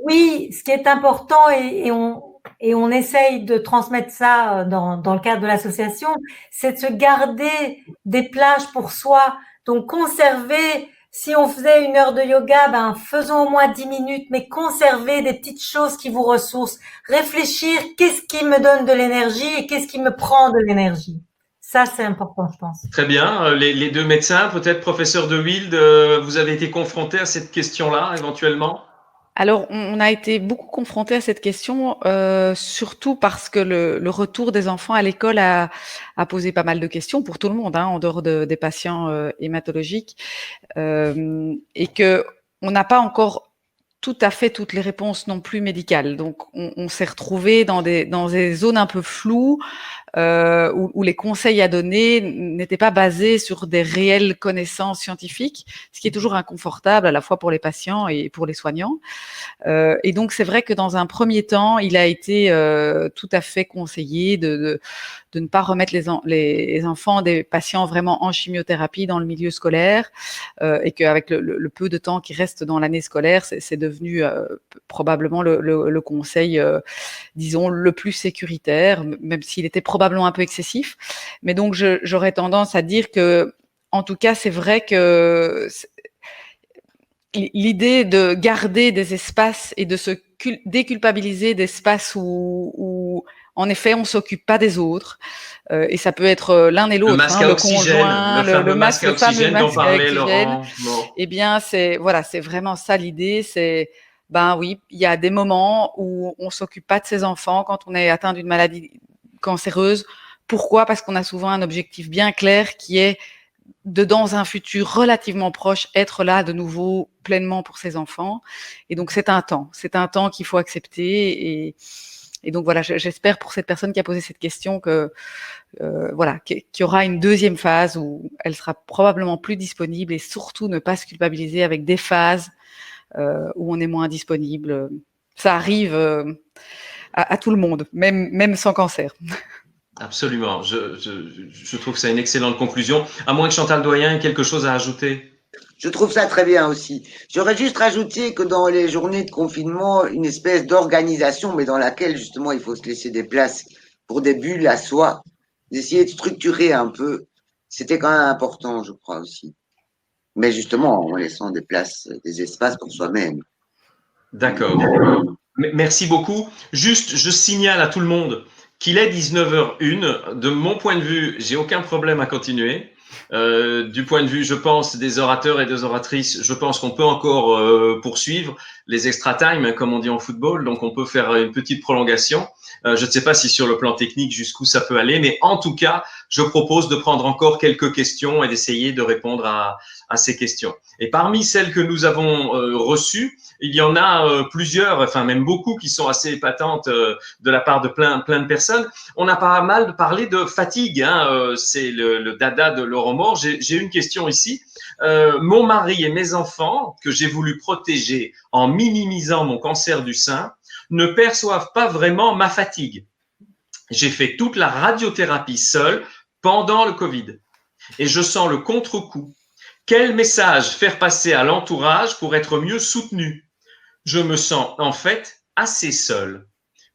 Oui, ce qui est important et on essaye de transmettre ça dans le cadre de l'association, c'est de se garder des plages pour soi. Donc, conserver, si on faisait 1 heure de yoga, faisons au moins 10 minutes, mais conserver des petites choses qui vous ressourcent. Réfléchir, qu'est-ce qui me donne de l'énergie et qu'est-ce qui me prend de l'énergie. Ça, c'est important, je pense. Très bien. Les 2 médecins, peut-être professeur De Wilde, vous avez été confrontés à cette question-là, éventuellement? Alors, on a été beaucoup confrontés à cette question, surtout parce que le retour des enfants à l'école a posé pas mal de questions pour tout le monde, hein, en dehors des patients hématologiques, et que on n'a pas encore tout à fait toutes les réponses non plus médicales. Donc, on s'est retrouvé dans des zones un peu floues où les conseils à donner n'étaient pas basés sur des réelles connaissances scientifiques, ce qui est toujours inconfortable à la fois pour les patients et pour les soignants. Et donc, c'est vrai que dans un premier temps, il a été tout à fait conseillé de ne pas remettre les enfants des patients vraiment en chimiothérapie dans le milieu scolaire et qu'avec le peu de temps qui reste dans l'année scolaire, c'est devenu probablement le conseil, disons, le plus sécuritaire, même s'il était probablement un peu excessif. Mais donc, j'aurais tendance à dire que, en tout cas, c'est vrai que l'idée de garder des espaces et de se déculpabiliser d'espaces où en effet, on s'occupe pas des autres, et ça peut être l'un et l'autre, le masque à oxygène, conjoint, le masque à oxygène dont parlait Laurent. Bon. Eh bien, c'est vraiment ça l'idée. C'est ben oui, il y a des moments où on s'occupe pas de ses enfants quand on est atteint d'une maladie cancéreuse. Pourquoi ? Parce qu'on a souvent un objectif bien clair qui est de, dans un futur relativement proche, être là de nouveau pleinement pour ses enfants. Et donc, c'est un temps qu'il faut accepter. Et donc, voilà, j'espère pour cette personne qui a posé cette question qu'il y aura une deuxième phase où elle sera probablement plus disponible et surtout ne pas se culpabiliser avec des phases où on est moins disponible. Ça arrive à tout le monde, même sans cancer. Absolument. Je trouve que c'est une excellente conclusion. À moins que Chantal Doyen ait quelque chose à ajouter. Je trouve ça très bien aussi. J'aurais juste rajouté que dans les journées de confinement, une espèce d'organisation, mais dans laquelle justement il faut se laisser des places pour des bulles à soi, d'essayer de structurer un peu, c'était quand même important, je crois aussi. Mais justement, en laissant des places, des espaces pour soi-même. D'accord. Merci beaucoup. Juste, je signale à tout le monde qu'il est 19h01. De mon point de vue, j'ai aucun problème à continuer. Du point de vue, je pense, des orateurs et des oratrices, je pense qu'on peut encore poursuivre les extra time, comme on dit en football. Donc, on peut faire une petite prolongation. Je ne sais pas si sur le plan technique, jusqu'où ça peut aller, mais en tout cas, je propose de prendre encore quelques questions et d'essayer de répondre à ces questions. Et parmi celles que nous avons reçues, il y en a plusieurs, enfin même beaucoup, qui sont assez épatantes de la part de plein de personnes. On a pas mal parlé de fatigue, hein, c'est le dada de Laurent Maure. J'ai une question ici. Mon mari et mes enfants, que j'ai voulu protéger en minimisant mon cancer du sein, ne perçoivent pas vraiment ma fatigue. J'ai fait toute la radiothérapie seule pendant le Covid et je sens le contre-coup. Quel message faire passer à l'entourage pour être mieux soutenu ? Je me sens en fait assez seul.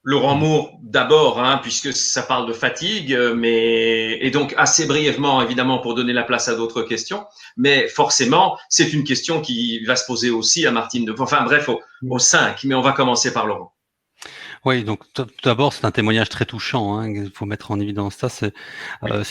Laurent Maure, d'abord, hein, puisque ça parle de fatigue, et donc assez brièvement, évidemment, pour donner la place à d'autres questions, mais forcément, c'est une question qui va se poser aussi à Martine Devos. Enfin bref, aux 5, mais on va commencer par Laurent. Oui, donc tout d'abord, c'est un témoignage très touchant. Hein, il faut mettre en évidence ça. C'est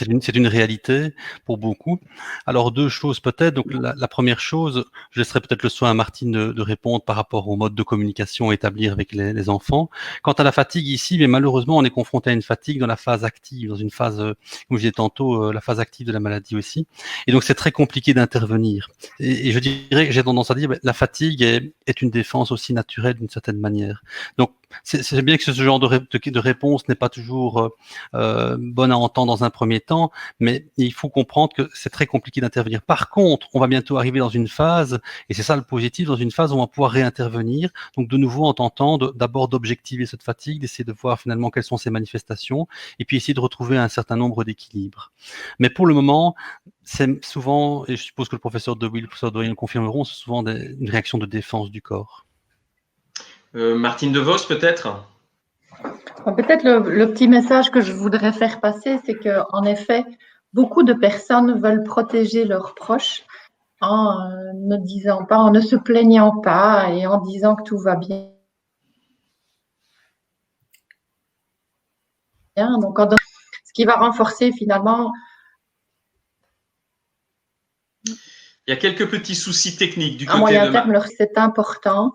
une réalité pour beaucoup. Alors deux choses peut-être. Donc la première chose, je laisserai peut-être le soin à Martine de répondre par rapport au mode de communication à établir avec les enfants. Quant à la fatigue ici, mais malheureusement, on est confronté à une fatigue dans la phase active, dans une phase, comme je disais tantôt, la phase active de la maladie aussi. Et donc c'est très compliqué d'intervenir. Et je dirais que j'ai tendance à dire, la fatigue est une défense aussi naturelle d'une certaine manière. Donc c'est bien que ce genre de réponse n'est pas toujours bonne à entendre dans un premier temps, mais il faut comprendre que c'est très compliqué d'intervenir. Par contre, on va bientôt arriver dans une phase, et c'est ça le positif, dans une phase où on va pouvoir réintervenir, donc de nouveau en tentant d'abord d'objectiver cette fatigue, d'essayer de voir finalement quelles sont ses manifestations, et puis essayer de retrouver un certain nombre d'équilibres. Mais pour le moment, c'est souvent, et je suppose que le professeur Doyen le confirmeront, c'est souvent une réaction de défense du corps. Martine Devos, peut-être ? Peut-être le petit message que je voudrais faire passer, c'est qu'en effet, beaucoup de personnes veulent protéger leurs proches en ne disant pas, en ne se plaignant pas et en disant que tout va bien. Donc, ce qui va renforcer finalement. Il y a quelques petits soucis techniques du côté à moyen terme, c'est important.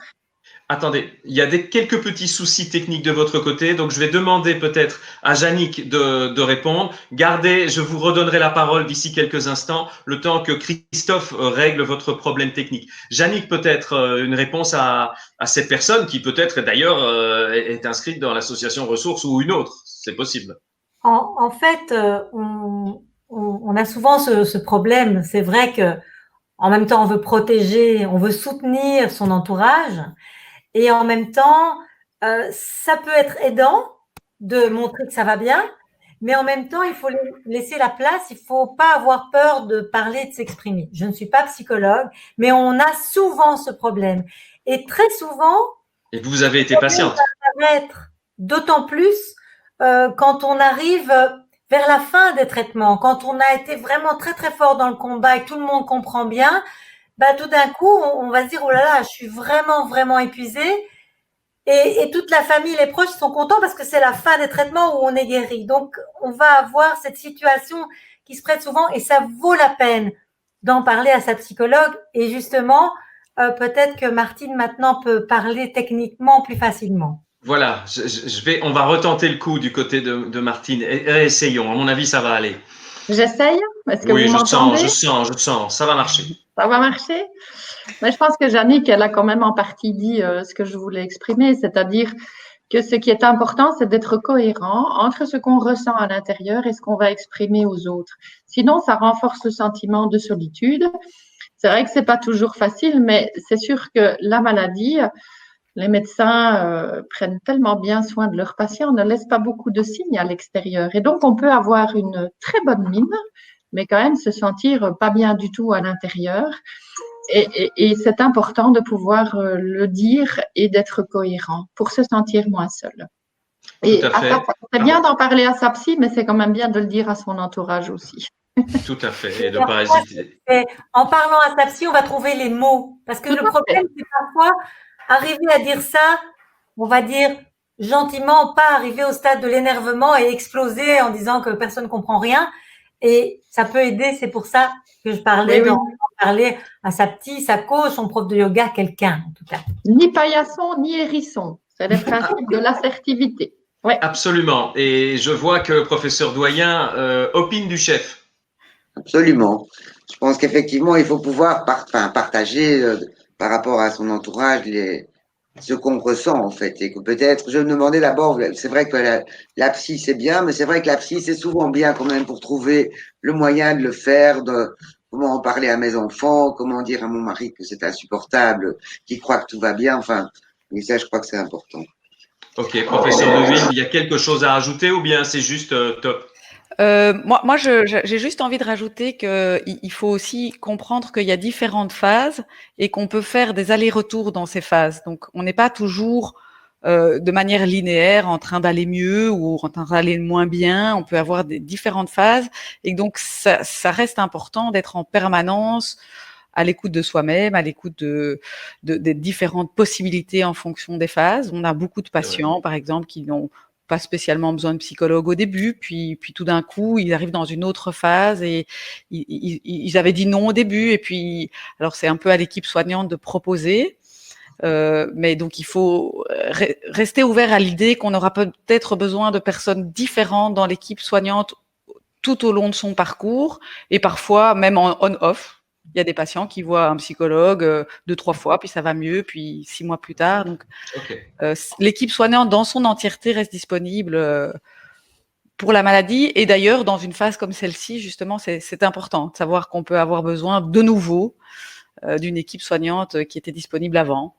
Attendez, il y a quelques petits soucis techniques de votre côté, donc je vais demander peut-être à Yannick de répondre. Gardez, je vous redonnerai la parole d'ici quelques instants, le temps que Christophe règle votre problème technique. Yannick, peut-être une réponse à cette personne qui peut-être d'ailleurs est inscrite dans l'association Ressources ou une autre, c'est possible. En fait, on a souvent ce problème. C'est vrai que en même temps, on veut protéger, on veut soutenir son entourage. Et en même temps, ça peut être aidant de montrer que ça va bien, mais en même temps, il faut laisser la place, il ne faut pas avoir peur de parler, de s'exprimer. Je ne suis pas psychologue, mais on a souvent ce problème. Et très souvent… Et vous avez été patiente. Ça va être d'autant plus quand on arrive vers la fin des traitements, quand on a été vraiment très très fort dans le combat et que tout le monde comprend bien, bah, tout d'un coup, on va se dire, oh là là, je suis vraiment, vraiment épuisée. Et toute la famille, les proches sont contents parce que c'est la fin des traitements où on est guéri. Donc, on va avoir cette situation qui se prête souvent et ça vaut la peine d'en parler à sa psychologue. Et justement, peut-être que Martine maintenant peut parler techniquement plus facilement. Voilà, on va retenter le coup du côté de Martine. Essayons, à mon avis, ça va aller. J'essaye. Est-ce que oui, vous m'entendez? je sens, ça va marcher. Ça va marcher? Mais je pense que Yannick, elle a quand même en partie dit ce que je voulais exprimer, c'est-à-dire que ce qui est important, c'est d'être cohérent entre ce qu'on ressent à l'intérieur et ce qu'on va exprimer aux autres. Sinon, ça renforce le sentiment de solitude. C'est vrai que c'est pas toujours facile, mais c'est sûr que la maladie, les médecins prennent tellement bien soin de leurs patients, ne laissent pas beaucoup de signes à l'extérieur. Et donc, on peut avoir une très bonne mine, mais quand même se sentir pas bien du tout à l'intérieur. Et c'est important de pouvoir le dire et d'être cohérent pour se sentir moins seul. Et c'est bien d'en parler à sa psy, mais c'est quand même bien de le dire à son entourage aussi. Tout à fait, et de ne pas hésiter. En parlant à sa psy, on va trouver les mots. Parce que le problème, c'est parfois arriver à dire ça, on va dire gentiment, pas arriver au stade de l'énervement et exploser en disant que personne ne comprend rien. Et ça peut aider, c'est pour ça que je parlais d'en parler à sa psy, sa coach, son prof de yoga, quelqu'un en tout cas. Ni paillasson, ni hérisson. C'est le principe de l'assertivité. Ouais. Absolument. Et je vois que le professeur Doyen opine du chef. Absolument. Je pense qu'effectivement, il faut pouvoir partager par rapport à son entourage ce qu'on ressent en fait. Et que peut-être, je me demandais d'abord, c'est vrai que la psy c'est bien, mais c'est vrai que la psy c'est souvent bien quand même pour trouver le moyen de le faire, comment en parler à mes enfants, comment dire à mon mari que c'est insupportable, qu'il croit que tout va bien, enfin, et ça je crois que c'est important. Ok, professeur Deville, il y a quelque chose à ajouter ou bien c'est juste top? Moi, j'ai juste envie de rajouter qu'il faut aussi comprendre qu'il y a différentes phases et qu'on peut faire des allers-retours dans ces phases. Donc, on n'est pas toujours de manière linéaire en train d'aller mieux ou en train d'aller moins bien. On peut avoir des différentes phases et donc ça reste important d'être en permanence à l'écoute de soi-même, à l'écoute des différentes possibilités en fonction des phases. On a beaucoup de patients, par exemple, qui n'ont pas spécialement besoin de psychologue au début, puis tout d'un coup, ils arrivent dans une autre phase et ils avaient dit non au début, et puis, alors c'est un peu à l'équipe soignante de proposer, mais donc il faut rester ouvert à l'idée qu'on aura peut-être besoin de personnes différentes dans l'équipe soignante tout au long de son parcours, et parfois même en on-off. Il y a des patients qui voient un psychologue 2-3 fois, puis ça va mieux, puis 6 mois plus tard. Donc, l'équipe soignante dans son entièreté reste disponible pour la maladie. Et d'ailleurs, dans une phase comme celle-ci, justement, c'est important de savoir qu'on peut avoir besoin de nouveau d'une équipe soignante qui était disponible avant.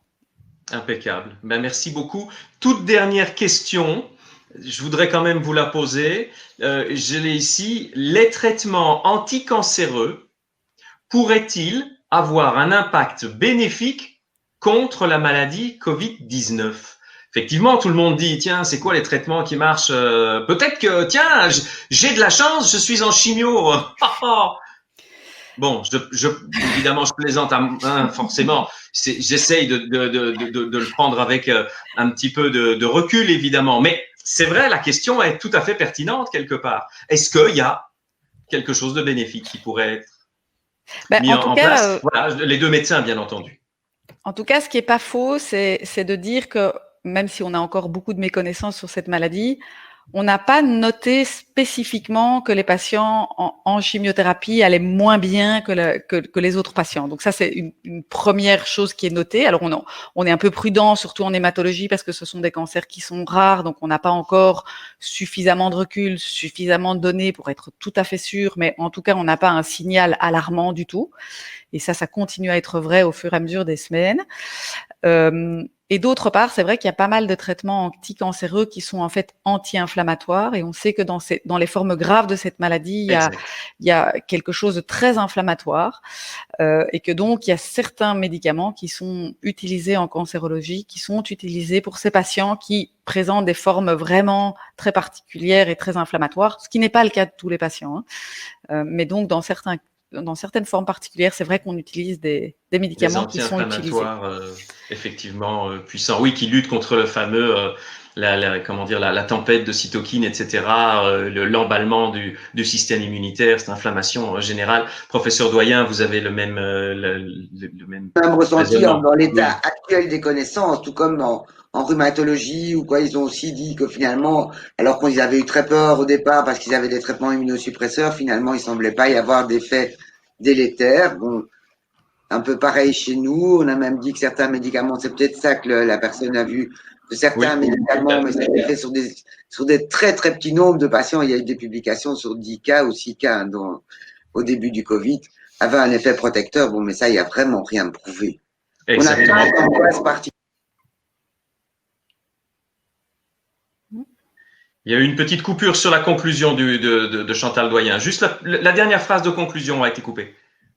Impeccable. Ben, merci beaucoup. Toute dernière question. Je voudrais quand même vous la poser. Je l'ai ici. Les traitements anticancéreux pourrait-il avoir un impact bénéfique contre la maladie Covid-19? Effectivement, tout le monde dit, tiens, c'est quoi les traitements qui marchent? Peut-être que, tiens, j'ai de la chance, je suis en chimio. Bon, évidemment, je plaisante, forcément. J'essaye de le prendre avec un petit peu de recul, évidemment. Mais c'est vrai, la question est tout à fait pertinente quelque part. Est-ce qu'il y a quelque chose de bénéfique qui pourrait être mis en place? Voilà, les deux médecins, bien entendu. En tout cas, ce qui est pas faux, c'est de dire que même si on a encore beaucoup de méconnaissances sur cette maladie, on n'a pas noté spécifiquement que les patients en chimiothérapie allaient moins bien que les autres patients. Donc ça, c'est une première chose qui est notée. Alors on est un peu prudent, surtout en hématologie, parce que ce sont des cancers qui sont rares, donc on n'a pas encore suffisamment de recul, suffisamment de données pour être tout à fait sûr, mais en tout cas, on n'a pas un signal alarmant du tout. Et ça continue à être vrai au fur et à mesure des semaines. Et d'autre part, c'est vrai qu'il y a pas mal de traitements anticancéreux qui sont en fait anti-inflammatoires, et on sait que dans les formes graves de cette maladie, il y a quelque chose de très inflammatoire, et que donc il y a certains médicaments qui sont utilisés en cancérologie, qui sont utilisés pour ces patients qui présentent des formes vraiment très particulières et très inflammatoires, ce qui n'est pas le cas de tous les patients, hein. Mais donc dans certaines formes particulières, c'est vrai qu'on utilise des médicaments qui sont utilisés. Effectivement puissants, oui, qui luttent contre le fameux la tempête de cytokines, etc. L'emballement du système immunitaire, cette inflammation générale. Professeur Doyen, vous avez le même ressenti dans l'état actuel des connaissances, tout comme en rhumatologie ou quoi, ils ont aussi dit que finalement, alors qu'ils avaient eu très peur au départ parce qu'ils avaient des traitements immunosuppresseurs, finalement, il semblait pas y avoir d'effets délétères. Bon, un peu pareil chez nous. On a même dit que certains médicaments, c'est peut-être ça que la personne a vu, que certains médicaments, mais ça a été fait sur des très très petits nombres de patients. Il y a eu des publications sur 10 cas ou 6 cas hein, au début du Covid, avaient un effet protecteur. Bon, mais ça, il n'y a vraiment rien prouvé. Exactement. On a pas d'angoisse particulière. Il y a eu une petite coupure sur la conclusion de Chantal Doyen. Juste la dernière phrase de conclusion a été coupée.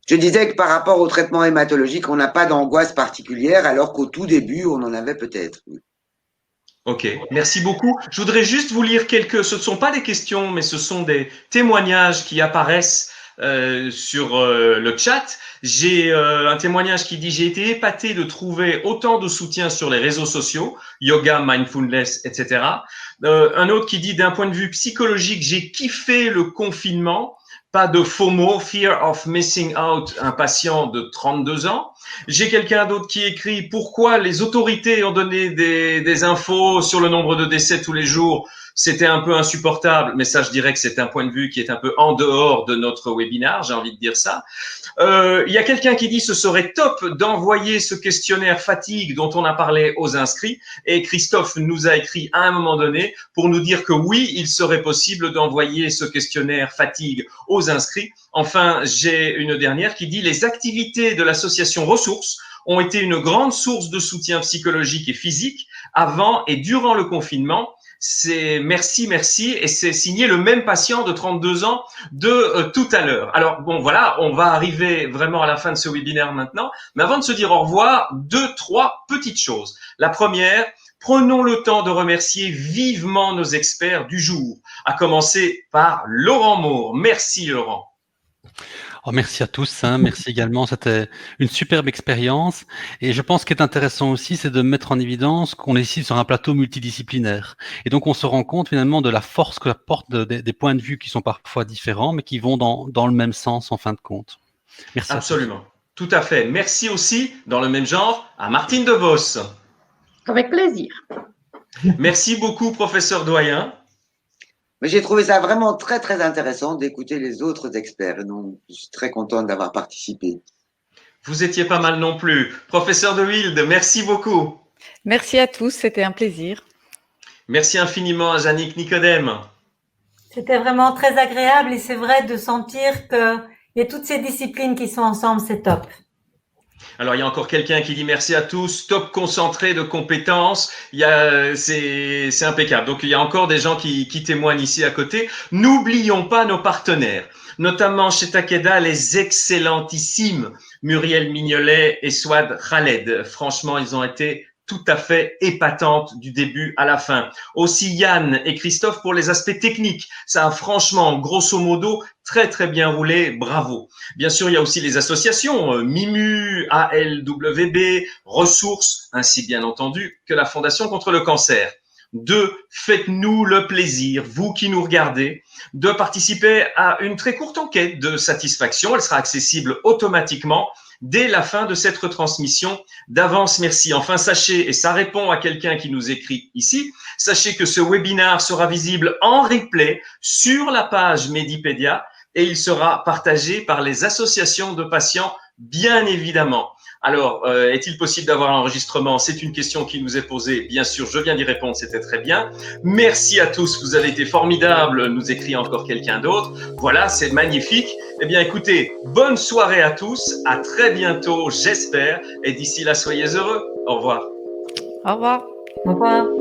Je disais que par rapport au traitement hématologique, on n'a pas d'angoisse particulière, alors qu'au tout début, on en avait peut-être. Ok, merci beaucoup. Je voudrais juste vous lire ce ne sont pas des questions, mais ce sont des témoignages qui apparaissent sur le chat. J'ai un témoignage qui dit « J'ai été épaté de trouver autant de soutien sur les réseaux sociaux, yoga, mindfulness, etc. » Un autre qui dit « D'un point de vue psychologique, j'ai kiffé le confinement. Pas de FOMO, Fear of Missing Out, un patient de 32 ans. » J'ai quelqu'un d'autre qui écrit « Pourquoi les autorités ont donné des infos sur le nombre de décès tous les jours ? C'était un peu insupportable. » Mais ça, je dirais que c'est un point de vue qui est un peu en dehors de notre webinaire, j'ai envie de dire ça. Il y a quelqu'un qui dit « Ce serait top d'envoyer ce questionnaire fatigue dont on a parlé aux inscrits. » Et Christophe nous a écrit à un moment donné pour nous dire que oui, il serait possible d'envoyer ce questionnaire fatigue aux inscrits. Enfin, j'ai une dernière qui dit « Les activités de l'association Ressources ont été une grande source de soutien psychologique et physique avant et durant le confinement. C'est merci, et c'est signé le même patient de 32 ans de tout à l'heure. » Alors bon, voilà, on va arriver vraiment à la fin de ce webinaire maintenant, mais avant de se dire au revoir, 2-3 petites choses. La première, prenons le temps de remercier vivement nos experts du jour, à commencer par Laurent Maure. Merci Laurent. Oh, merci à tous, hein. Merci également, c'était une superbe expérience. Et je pense qu'il est intéressant aussi, c'est de mettre en évidence qu'on est ici sur un plateau multidisciplinaire. Et donc on se rend compte finalement de la force que apportent des points de vue qui sont parfois différents, mais qui vont dans le même sens en fin de compte. Merci. Absolument, tout à fait. Merci aussi, dans le même genre, à Martine De Vos. Avec plaisir. Merci beaucoup, professeur Doyen. Mais j'ai trouvé ça vraiment très, très intéressant d'écouter les autres experts. Donc, je suis très contente d'avoir participé. Vous étiez pas mal non plus. Professeur De Wilde, merci beaucoup. Merci à tous, c'était un plaisir. Merci infiniment à Yannick Nicodème. C'était vraiment très agréable et c'est vrai de sentir qu'il y a toutes ces disciplines qui sont ensemble, c'est top. Alors, il y a encore quelqu'un qui dit merci à tous, top concentré de compétences. C'est impeccable. Donc, il y a encore des gens qui témoignent ici à côté. N'oublions pas nos partenaires, notamment chez Takeda, les excellentissimes Muriel Mignolet et Swad Khaled. Franchement, ils ont été tout à fait épatantes du début à la fin. Aussi Yann et Christophe pour les aspects techniques. Ça a franchement, grosso modo, très très bien roulé. Bravo. Bien sûr, il y a aussi les associations MIMU, ALWB, Ressources, ainsi bien entendu que la Fondation contre le cancer. 2. Faites-nous le plaisir, vous qui nous regardez, de participer à une très courte enquête de satisfaction. Elle sera accessible automatiquement dès la fin de cette retransmission. D'avance, merci. Enfin, sachez, et ça répond à quelqu'un qui nous écrit ici, sachez que ce webinaire sera visible en replay sur la page Medipédia et il sera partagé par les associations de patients, bien évidemment. Alors, est-il possible d'avoir l'enregistrement? C'est une question qui nous est posée. Bien sûr, je viens d'y répondre, c'était très bien. Merci à tous, vous avez été formidables, nous écrit encore quelqu'un d'autre. Voilà, c'est magnifique. Eh bien, écoutez, bonne soirée à tous, à très bientôt, j'espère. Et d'ici là, soyez heureux. Au revoir. Au revoir. Au revoir.